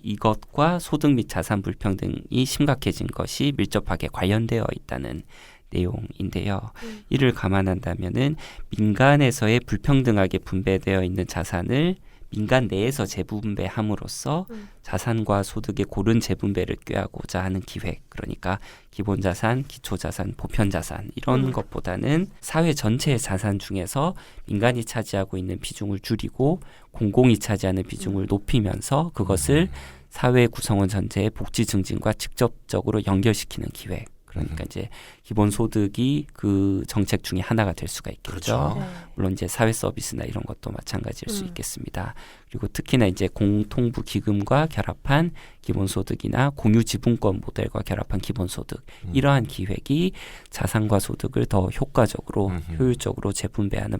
이것과 소득 및 자산 불평등이 심각해진 것이 밀접하게 관련되어 있다는 내용인데요. 이를 감안한다면은 민간에서의 불평등하게 분배되어 있는 자산을 민간 내에서 재분배함으로써 자산과 소득의 고른 재분배를 꾀하고자 하는 기획, 그러니까 기본자산, 기초자산, 보편자산 이런 것보다는 사회 전체의 자산 중에서 민간이 차지하고 있는 비중을 줄이고 공공이 차지하는 비중을 높이면서 그것을 사회 구성원 전체의 복지 증진과 직접적으로 연결시키는 기획, 그러니까 이제 기본소득이 그 정책 중에 하나가 될 수가 있겠죠. 그렇죠. 네. 물론 이제 사회 서비스나 이런 것도 마찬가지일 수 있겠습니다. 그리고 특히나 이제 공통부 기금과 결합한 기본소득이나 공유지분권 모델과 결합한 기본소득 이러한 기획이 자산과 소득을 더 효과적으로 효율적으로 재분배하는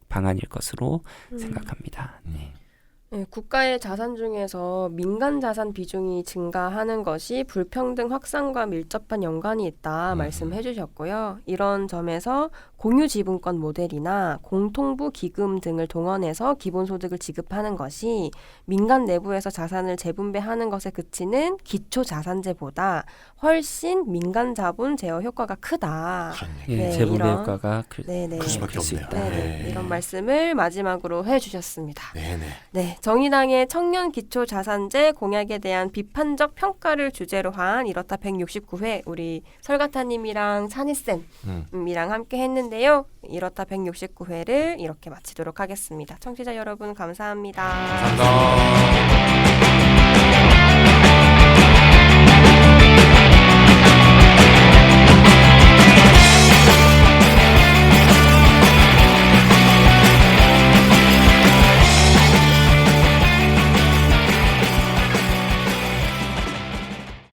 방안일 것으로 생각합니다. 네. 네, 국가의 자산 중에서 민간 자산 비중이 증가하는 것이 불평등 확산과 밀접한 연관이 있다 말씀해 주셨고요. 이런 점에서 공유지분권 모델이나 공통부 기금 등을 동원해서 기본소득을 지급하는 것이 민간 내부에서 자산을 재분배하는 것에 그치는 기초자산제보다 훨씬 민간 자본 제어 효과가 크다. 그런 얘기. 예, 네, 재분배 이런- 효과가 네네. 클 수밖에 클 수 없네요. 있다. 네네. 이런 말씀을 마지막으로 해주셨습니다. 네네. 네, 정의당의 청년 기초 자산제 공약에 대한 비판적 평가를 주제로 한 이렇다 169회 우리 설가타님이랑 찬이쌤이랑 함께 했는데요. 이렇다 169회를 이렇게 마치도록 하겠습니다. 청취자 여러분 감사합니다. 감사합니다.